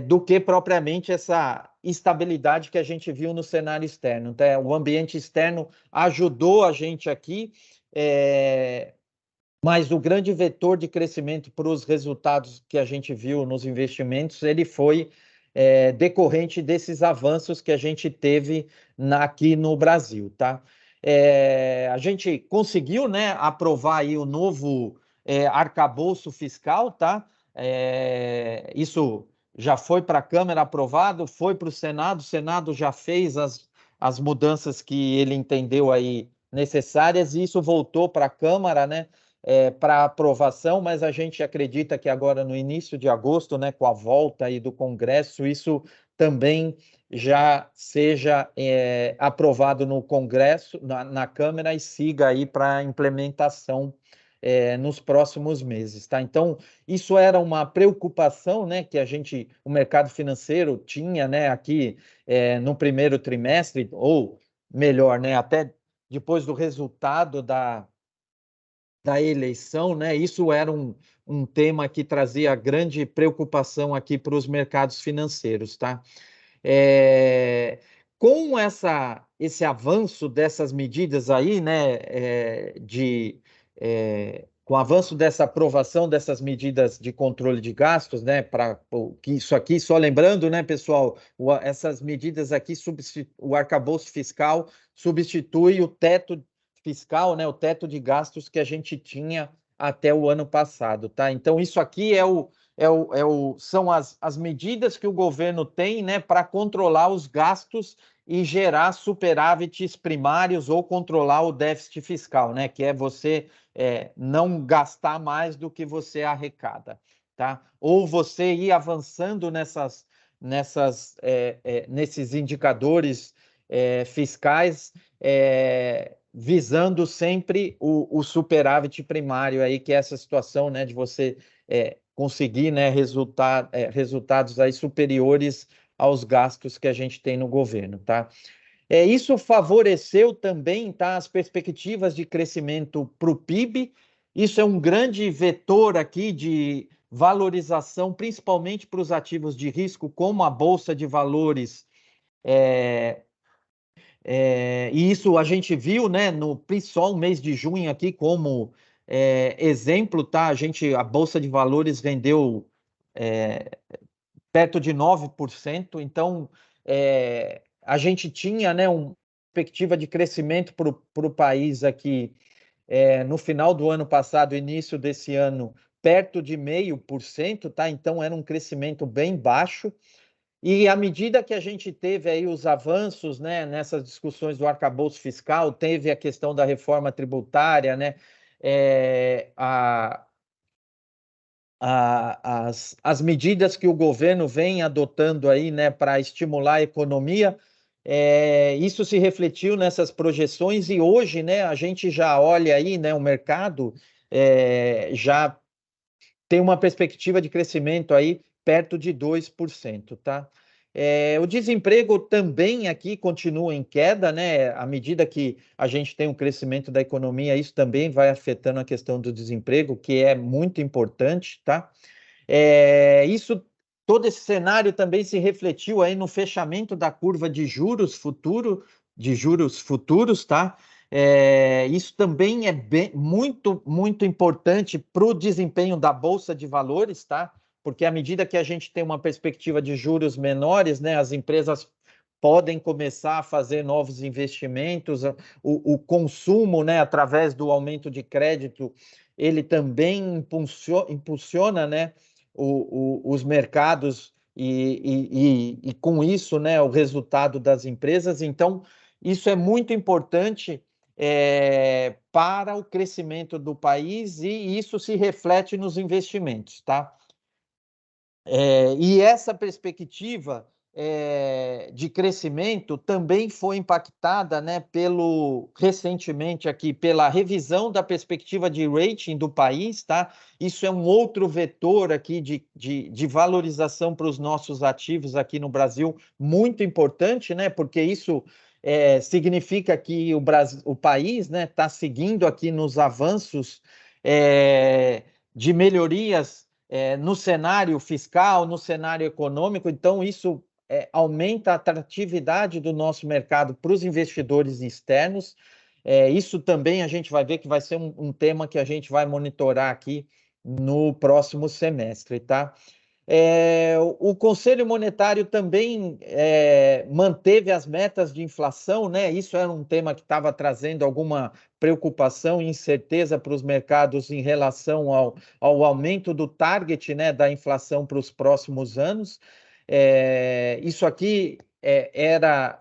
do que propriamente essa estabilidade que a gente viu no cenário externo. Então, o ambiente externo ajudou a gente aqui, mas o grande vetor de crescimento para os resultados que a gente viu nos investimentos, ele foi decorrente desses avanços que a gente teve aqui no Brasil, tá? A gente conseguiu, né, aprovar aí o novo arcabouço fiscal, tá? Isso já foi para a Câmara aprovado, foi para o Senado já fez as mudanças que ele entendeu aí necessárias, e isso voltou para a Câmara, né, para aprovação, mas a gente acredita que agora no início de agosto, né, com a volta aí do Congresso, isso também já seja aprovado no Congresso, na Câmara, e siga aí para implementação nos próximos meses, tá? Então, isso era uma preocupação, né, que o mercado financeiro tinha, né, aqui no primeiro trimestre, ou melhor, né, até depois do resultado da eleição, né? Isso era um tema que trazia grande preocupação aqui para os mercados financeiros, tá? Com esse avanço dessas medidas aí, né, com o avanço dessa aprovação dessas medidas de controle de gastos, né, que isso aqui, só lembrando, né, pessoal, essas medidas aqui, o arcabouço fiscal substitui o teto fiscal, né, o teto de gastos que a gente tinha até o ano passado, tá? Então, isso aqui são as medidas que o governo tem, né, para controlar os gastos e gerar superávites primários ou controlar o déficit fiscal, né, que é você não gastar mais do que você arrecada, tá? Ou você ir avançando nesses indicadores fiscais, visando sempre o superávit primário aí, que é essa situação, né, de você conseguir, né, resultados aí superiores aos gastos que a gente tem no governo, tá? Isso favoreceu também, tá, as perspectivas de crescimento para o PIB. Isso é um grande vetor aqui de valorização, principalmente para os ativos de risco, como a Bolsa de Valores. E isso a gente viu, né, só o mês de junho aqui como exemplo, tá? A Bolsa de Valores rendeu perto de 9%, então a gente tinha, né, uma perspectiva de crescimento para o país aqui no final do ano passado, início desse ano, perto de 0,5%, tá? Então era um crescimento bem baixo. E à medida que a gente teve aí os avanços, né, nessas discussões do arcabouço fiscal, teve a questão da reforma tributária, né, as medidas que o governo vem adotando aí, né, para estimular a economia, isso se refletiu nessas projeções, e hoje, né, a gente já olha aí, né, o mercado já tem uma perspectiva de crescimento aí perto de 2%, tá? O desemprego também aqui continua em queda, né? À medida que a gente tem um crescimento da economia, isso também vai afetando a questão do desemprego, que é muito importante, tá? Todo esse cenário também se refletiu aí no fechamento da curva de juros futuros, tá? Isso também é muito, muito importante para o desempenho da Bolsa de Valores, tá? Porque à medida que a gente tem uma perspectiva de juros menores, né, as empresas podem começar a fazer novos investimentos, o consumo, né, através do aumento de crédito, ele também impulsiona, né, os mercados e com isso, né, o resultado das empresas. Então, isso é muito importante para o crescimento do país, e isso se reflete nos investimentos, tá? E essa perspectiva de crescimento também foi impactada, né, recentemente aqui pela revisão da perspectiva de rating do país, tá? Isso é um outro vetor aqui de valorização para os nossos ativos aqui no Brasil, muito importante, né? Porque isso significa que o país, né, está seguindo aqui nos avanços de melhorias no cenário fiscal, no cenário econômico, então isso aumenta a atratividade do nosso mercado para os investidores externos. Isso também a gente vai ver que vai ser um tema que a gente vai monitorar aqui no próximo semestre, tá? O Conselho Monetário também manteve as metas de inflação, né? Isso era um tema que estava trazendo alguma preocupação e incerteza para os mercados em relação ao aumento do target, né, da inflação para os próximos anos. Isso aqui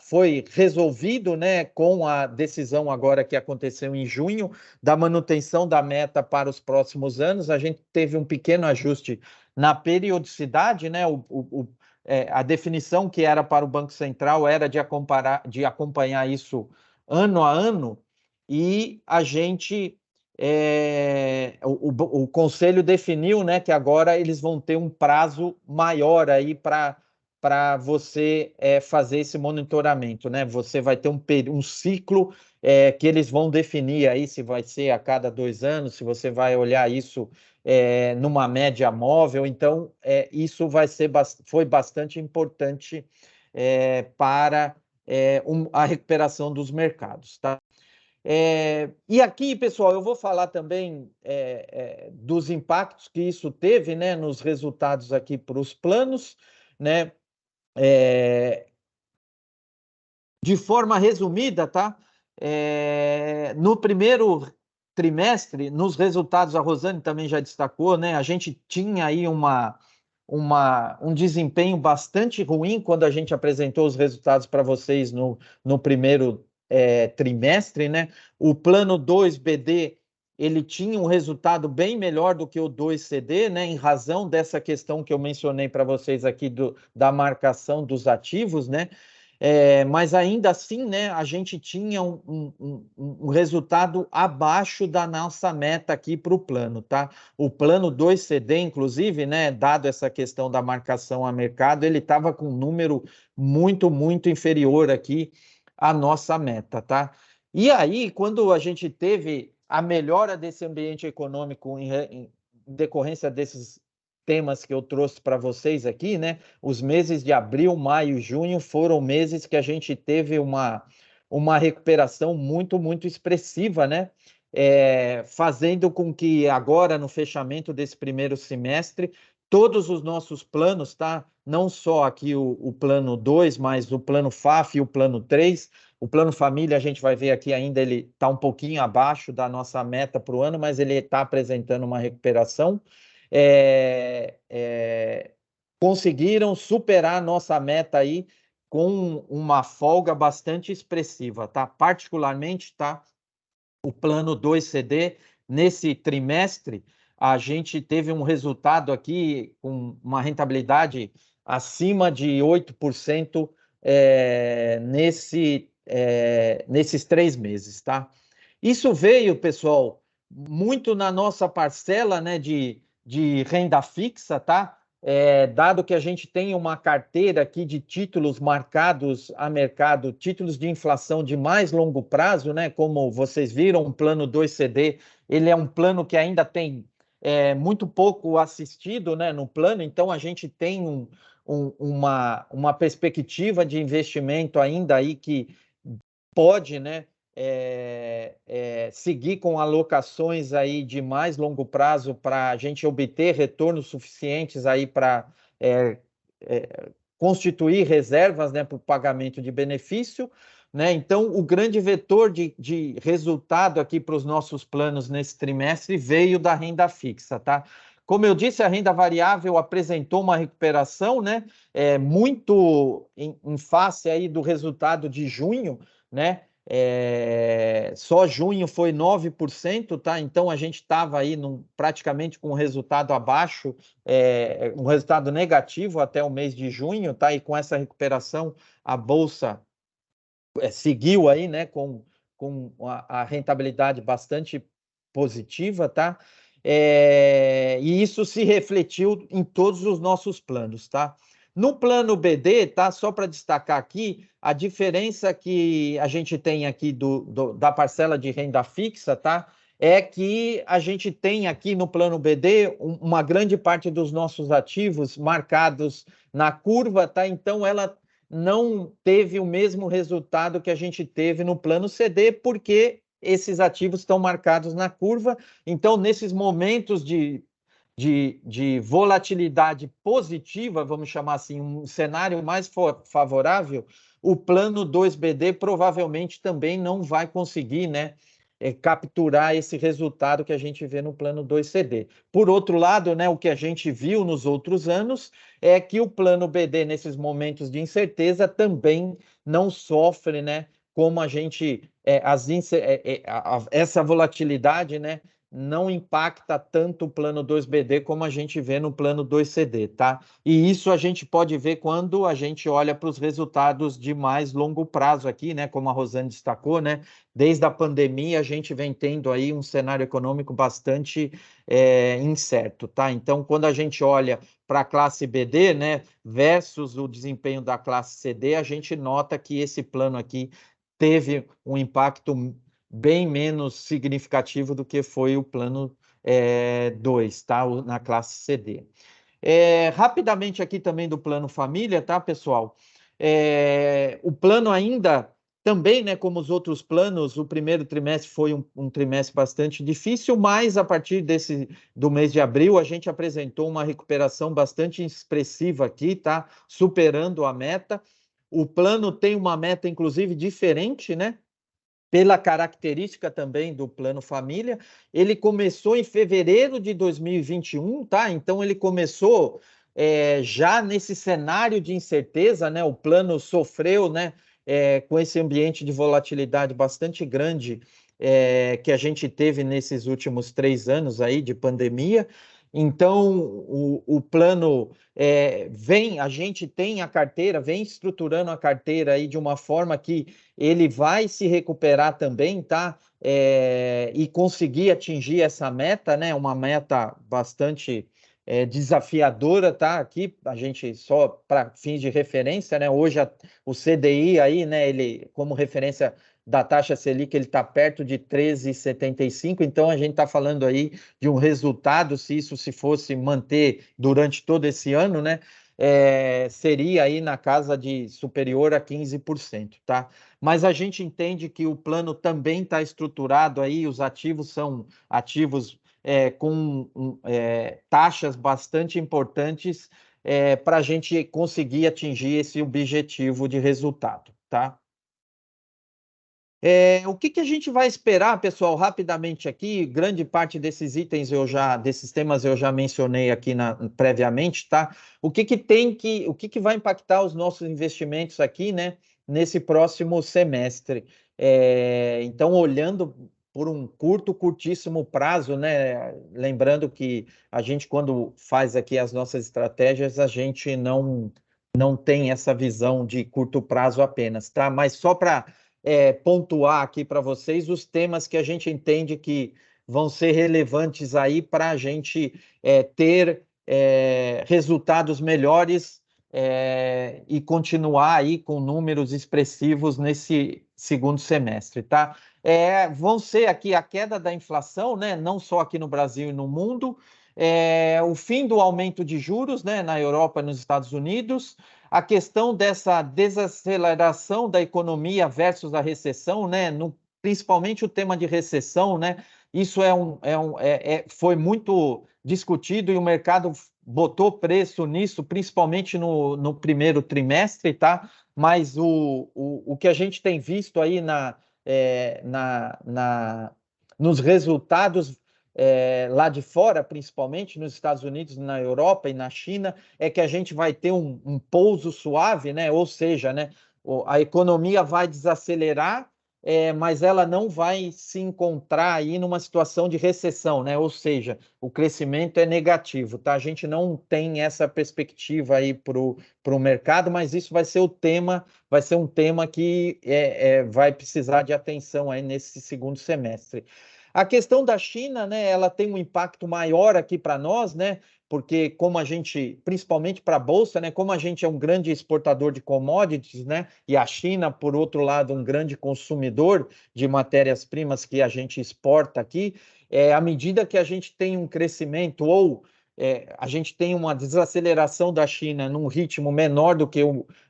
foi resolvido, né, com a decisão agora que aconteceu em junho da manutenção da meta para os próximos anos. A gente teve um pequeno ajuste na periodicidade, né? A definição que era para o Banco Central era de acompanhar isso ano a ano, e a gente o Conselho definiu, né, que agora eles vão ter um prazo maior aí para você fazer esse monitoramento, né? Você vai ter um ciclo que eles vão definir aí, se vai ser a cada 2 anos, se você vai olhar isso numa média móvel. Então, isso foi bastante importante para a recuperação dos mercados, tá? E aqui, pessoal, eu vou falar também dos impactos que isso teve, né, nos resultados aqui para os planos, né? De forma resumida, tá? No primeiro trimestre, nos resultados, a Rosane também já destacou, né? A gente tinha aí um desempenho bastante ruim quando a gente apresentou os resultados para vocês no primeiro trimestre, né? O plano 2BD, ele tinha um resultado bem melhor do que o 2CD, né? Em razão dessa questão que eu mencionei para vocês aqui da marcação dos ativos, né? Mas ainda assim, né, a gente tinha um resultado abaixo da nossa meta aqui para o plano, tá? O plano 2CD, inclusive, né, dado essa questão da marcação a mercado, ele estava com um número muito, muito inferior aqui à nossa meta, tá? E aí, quando a gente teve a melhora desse ambiente econômico em decorrência desses temas que eu trouxe para vocês aqui, né? Os meses de abril, maio e junho foram meses que a gente teve uma recuperação muito, muito expressiva, né? Fazendo com que agora, no fechamento desse primeiro semestre, todos os nossos planos, tá? Não só aqui o plano 2, mas o plano FAF e o plano 3. O plano família, a gente vai ver aqui ainda, ele está um pouquinho abaixo da nossa meta para o ano, mas ele está apresentando uma recuperação. Conseguiram superar a nossa meta aí com uma folga bastante expressiva, tá? Particularmente, tá? O plano 2CD, nesse trimestre, a gente teve um resultado aqui com uma rentabilidade acima de 8% nesses 3 meses, tá? Isso veio, pessoal, muito na nossa parcela, né, de renda fixa, tá? Dado que a gente tem uma carteira aqui de títulos marcados a mercado, títulos de inflação de mais longo prazo, né? Como vocês viram, o plano 2CD, ele é um plano que ainda tem muito pouco assistido, né, no plano, então a gente tem uma perspectiva de investimento ainda aí que pode, né, seguir com alocações aí de mais longo prazo para a gente obter retornos suficientes aí para constituir reservas, né, para o pagamento de benefício, né? Então, o grande vetor de resultado aqui para os nossos planos nesse trimestre veio da renda fixa, tá? Como eu disse, a renda variável apresentou uma recuperação, né, muito em face aí do resultado de junho, né? Só junho foi 9%, tá? Então a gente estava aí praticamente com um resultado abaixo, um resultado negativo até o mês de junho, tá? E com essa recuperação, a Bolsa seguiu aí, né, com a rentabilidade bastante positiva, tá? E isso se refletiu em todos os nossos planos, tá? No plano BD, tá? Só para destacar aqui, a diferença que a gente tem aqui da parcela de renda fixa, tá? É que a gente tem aqui no plano BD uma grande parte dos nossos ativos marcados na curva, tá? Então ela não teve o mesmo resultado que a gente teve no plano CD, porque esses ativos estão marcados na curva. Então, nesses momentos de volatilidade positiva, vamos chamar assim, um cenário mais favorável, o plano 2BD provavelmente também não vai conseguir, né, capturar esse resultado que a gente vê no plano 2CD. Por outro lado, né, o que a gente viu nos outros anos é que o plano BD, nesses momentos de incerteza, também não sofre, né, como a gente, essa volatilidade, né, não impacta tanto o plano 2BD como a gente vê no plano 2CD, tá? E isso a gente pode ver quando a gente olha para os resultados de mais longo prazo aqui, né? Como a Rosane destacou, né? Desde a pandemia a gente vem tendo aí um cenário econômico bastante incerto, tá? Então, quando a gente olha para a classe BD, né, versus o desempenho da classe CD, a gente nota que esse plano aqui teve um impacto bem menos significativo do que foi o plano 2, tá? Na classe CD. Rapidamente aqui também do plano família, tá, pessoal? O plano ainda, também, né, como os outros planos, o primeiro trimestre foi um trimestre bastante difícil, mas a partir do mês de abril, a gente apresentou uma recuperação bastante expressiva aqui, tá? Superando a meta. O plano tem uma meta, inclusive, diferente, né? Pela característica também do Plano Família. Ele começou em fevereiro de 2021, tá? Então ele começou já nesse cenário de incerteza, né? O plano sofreu, né? Com esse ambiente de volatilidade bastante grande que a gente teve nesses últimos 3 anos aí de pandemia. Então, o plano a gente tem a carteira, vem estruturando a carteira aí de uma forma que ele vai se recuperar também, tá? E conseguir atingir essa meta, né? Uma meta bastante desafiadora, tá? Aqui a gente só para fins de referência, né? Hoje o CDI aí, né? Ele como referência da taxa Selic, ele está perto de 13,75, então a gente está falando aí de um resultado, se isso se fosse manter durante todo esse ano, né? Seria aí na casa de superior a 15%, tá? Mas a gente entende que o plano também está estruturado aí, os ativos são ativos com taxas bastante importantes para a gente conseguir atingir esse objetivo de resultado, tá? O que a gente vai esperar, pessoal, rapidamente aqui, grande parte desses itens desses temas eu já mencionei aqui previamente, tá? O que vai impactar os nossos investimentos aqui, né, nesse próximo semestre? Então, olhando por um curtíssimo prazo, né, lembrando que a gente, quando faz aqui as nossas estratégias, a gente não tem essa visão de curto prazo apenas, tá? Mas só para pontuar aqui para vocês os temas que a gente entende que vão ser relevantes aí para a gente ter resultados melhores e continuar aí com números expressivos nesse segundo semestre, tá? Vão ser aqui a queda da inflação, né? Não só aqui no Brasil e no mundo, o fim do aumento de juros, né? Na Europa e nos Estados Unidos, a questão dessa desaceleração da economia versus a recessão, né? Principalmente o tema de recessão, né? Isso foi muito discutido e o mercado botou preço nisso, principalmente no primeiro trimestre, tá? Mas o que a gente tem visto aí nos resultados lá de fora, principalmente nos Estados Unidos, na Europa e na China, é que a gente vai ter um pouso suave, né? Ou seja, né, a economia vai desacelerar, mas ela não vai se encontrar aí numa situação de recessão, né? Ou seja, o crescimento é negativo, tá? A gente não tem essa perspectiva aí para o mercado, mas isso vai ser vai ser um tema que vai precisar de atenção aí nesse segundo semestre. A questão da China, né, ela tem um impacto maior aqui para nós, né? Porque como a gente, principalmente para a Bolsa, né, como a gente é um grande exportador de commodities, né, e a China, por outro lado, um grande consumidor de matérias-primas que a gente exporta aqui, à medida que a gente tem um crescimento ou a gente tem uma desaceleração da China num ritmo menor do que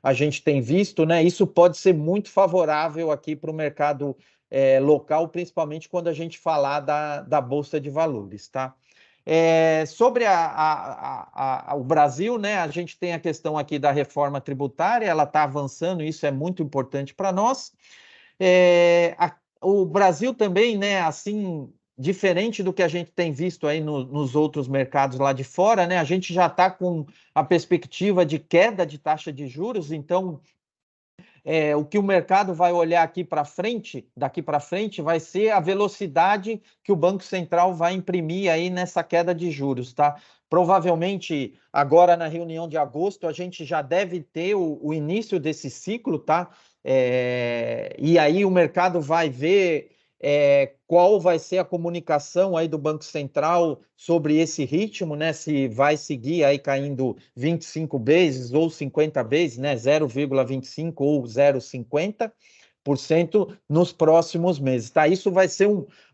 a gente tem visto, né, isso pode ser muito favorável aqui para o mercado local, principalmente quando a gente falar da Bolsa de Valores, tá? Sobre o Brasil, né, a gente tem a questão aqui da reforma tributária, ela está avançando, isso é muito importante para nós. O Brasil também, né, assim, diferente do que a gente tem visto aí nos outros mercados lá de fora, né, a gente já está com a perspectiva de queda de taxa de juros, então o que o mercado vai olhar daqui para frente, vai ser a velocidade que o Banco Central vai imprimir aí nessa queda de juros, tá? Provavelmente, agora na reunião de agosto, a gente já deve ter o início desse ciclo, tá? E aí o mercado vai ver qual vai ser a comunicação aí do Banco Central sobre esse ritmo, né? Se vai seguir aí caindo 25 bases ou 50 bases, né? 0,25 ou 0,50% nos próximos meses, tá? Isso vai ser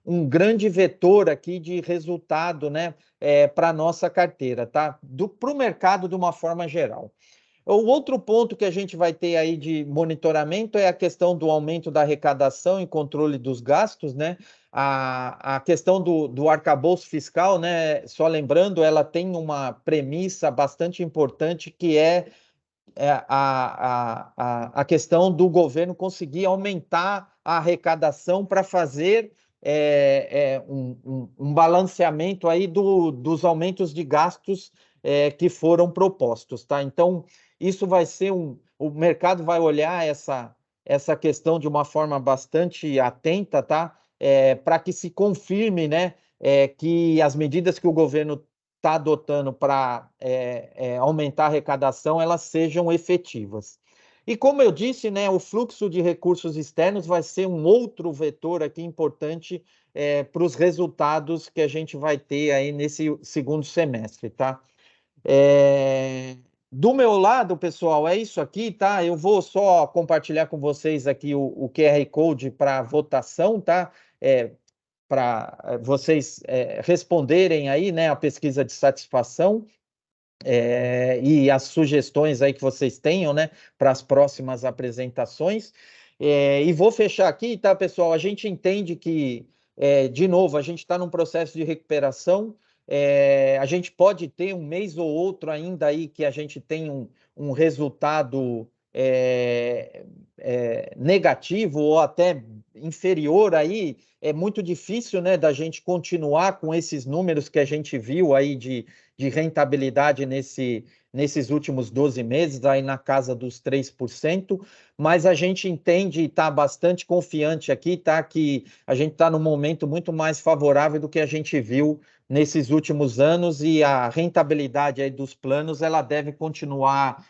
um grande vetor aqui de resultado, né? Para a nossa carteira, tá? Para o mercado de uma forma geral. O outro ponto que a gente vai ter aí de monitoramento é a questão do aumento da arrecadação e controle dos gastos, né? A questão do arcabouço fiscal, né? Só lembrando, ela tem uma premissa bastante importante que a questão do governo conseguir aumentar a arrecadação para fazer um balanceamento aí dos aumentos de gastos que foram propostos, tá? Então, isso vai ser o mercado vai olhar essa questão de uma forma bastante atenta, tá? Para que se confirme, né, que as medidas que o governo está adotando para aumentar a arrecadação, elas sejam efetivas. E como eu disse, né, o fluxo de recursos externos vai ser um outro vetor aqui importante para os resultados que a gente vai ter aí nesse segundo semestre, tá? Do meu lado, pessoal, é isso aqui, tá? Eu vou só compartilhar com vocês aqui o QR Code para votação, tá? Para vocês responderem aí, né, a pesquisa de satisfação e as sugestões aí que vocês tenham, né, para as próximas apresentações. E vou fechar aqui, tá, pessoal? A gente entende que, de novo, a gente está num processo de recuperação. A gente pode ter um mês ou outro ainda aí que a gente tem um resultado negativo ou até inferior aí. É muito difícil, né, da gente continuar com esses números que a gente viu aí de rentabilidade nesses últimos 12 meses, aí na casa dos 3%, mas a gente entende e está bastante confiante aqui, tá? Que a gente está num momento muito mais favorável do que a gente viu nesses últimos anos e a rentabilidade aí dos planos, ela deve continuar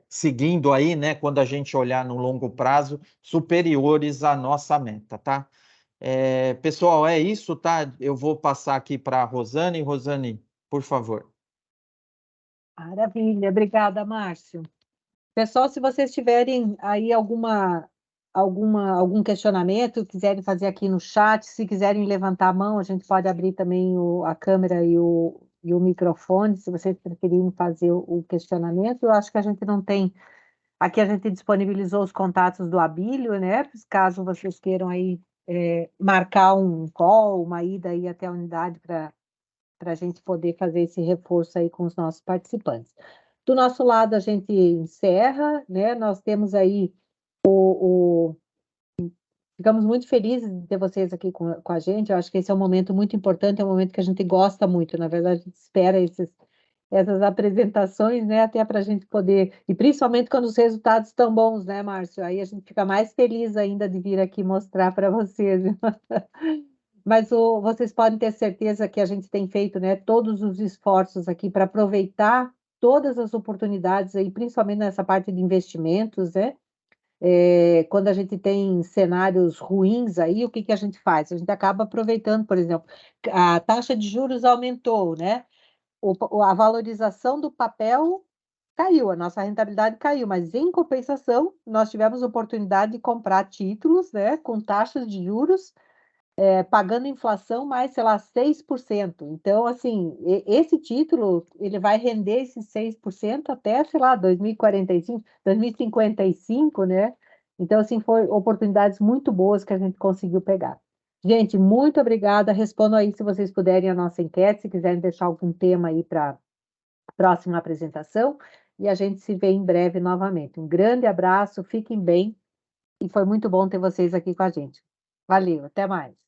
seguindo aí, né? Quando a gente olhar no longo prazo, superiores à nossa meta, tá? Pessoal, é isso, tá? Eu vou passar aqui para a Rosane. Rosane, por favor. Maravilha, obrigada, Márcio. Pessoal, se vocês tiverem aí algum questionamento, quiserem fazer aqui no chat, se quiserem levantar a mão, a gente pode abrir também a câmera e o microfone, se vocês preferirem fazer o questionamento. Eu acho que a gente não tem. Aqui a gente disponibilizou os contatos do Abílio, né? Caso vocês queiram aí marcar um call, uma ida aí até a unidade para a gente poder fazer esse reforço aí com os nossos participantes. Do nosso lado, a gente encerra, né? Nós temos aí ficamos muito felizes de ter vocês aqui com a gente. Eu acho que esse é um momento muito importante, é um momento que a gente gosta muito. Na verdade, a gente espera essas apresentações, né? Até para a gente poder, e principalmente quando os resultados estão bons, né, Márcio? Aí a gente fica mais feliz ainda de vir aqui mostrar para vocês. Mas vocês podem ter certeza que a gente tem feito, né, todos os esforços aqui para aproveitar todas as oportunidades aí, principalmente nessa parte de investimentos, né? Quando a gente tem cenários ruins aí, o que que a gente faz? A gente acaba aproveitando, por exemplo, a taxa de juros aumentou, né? A valorização do papel caiu, a nossa rentabilidade caiu, mas em compensação, nós tivemos oportunidade de comprar títulos, né, com taxas de juros pagando inflação mais, sei lá, 6%. Então, assim, esse título, ele vai render esses 6% até, sei lá, 2045, 2055, né? Então, assim, foi oportunidades muito boas que a gente conseguiu pegar. Gente, muito obrigada. Respondam aí se vocês puderem a nossa enquete, se quiserem deixar algum tema aí para a próxima apresentação. E a gente se vê em breve novamente. Um grande abraço, fiquem bem. E foi muito bom ter vocês aqui com a gente. Valeu, até mais.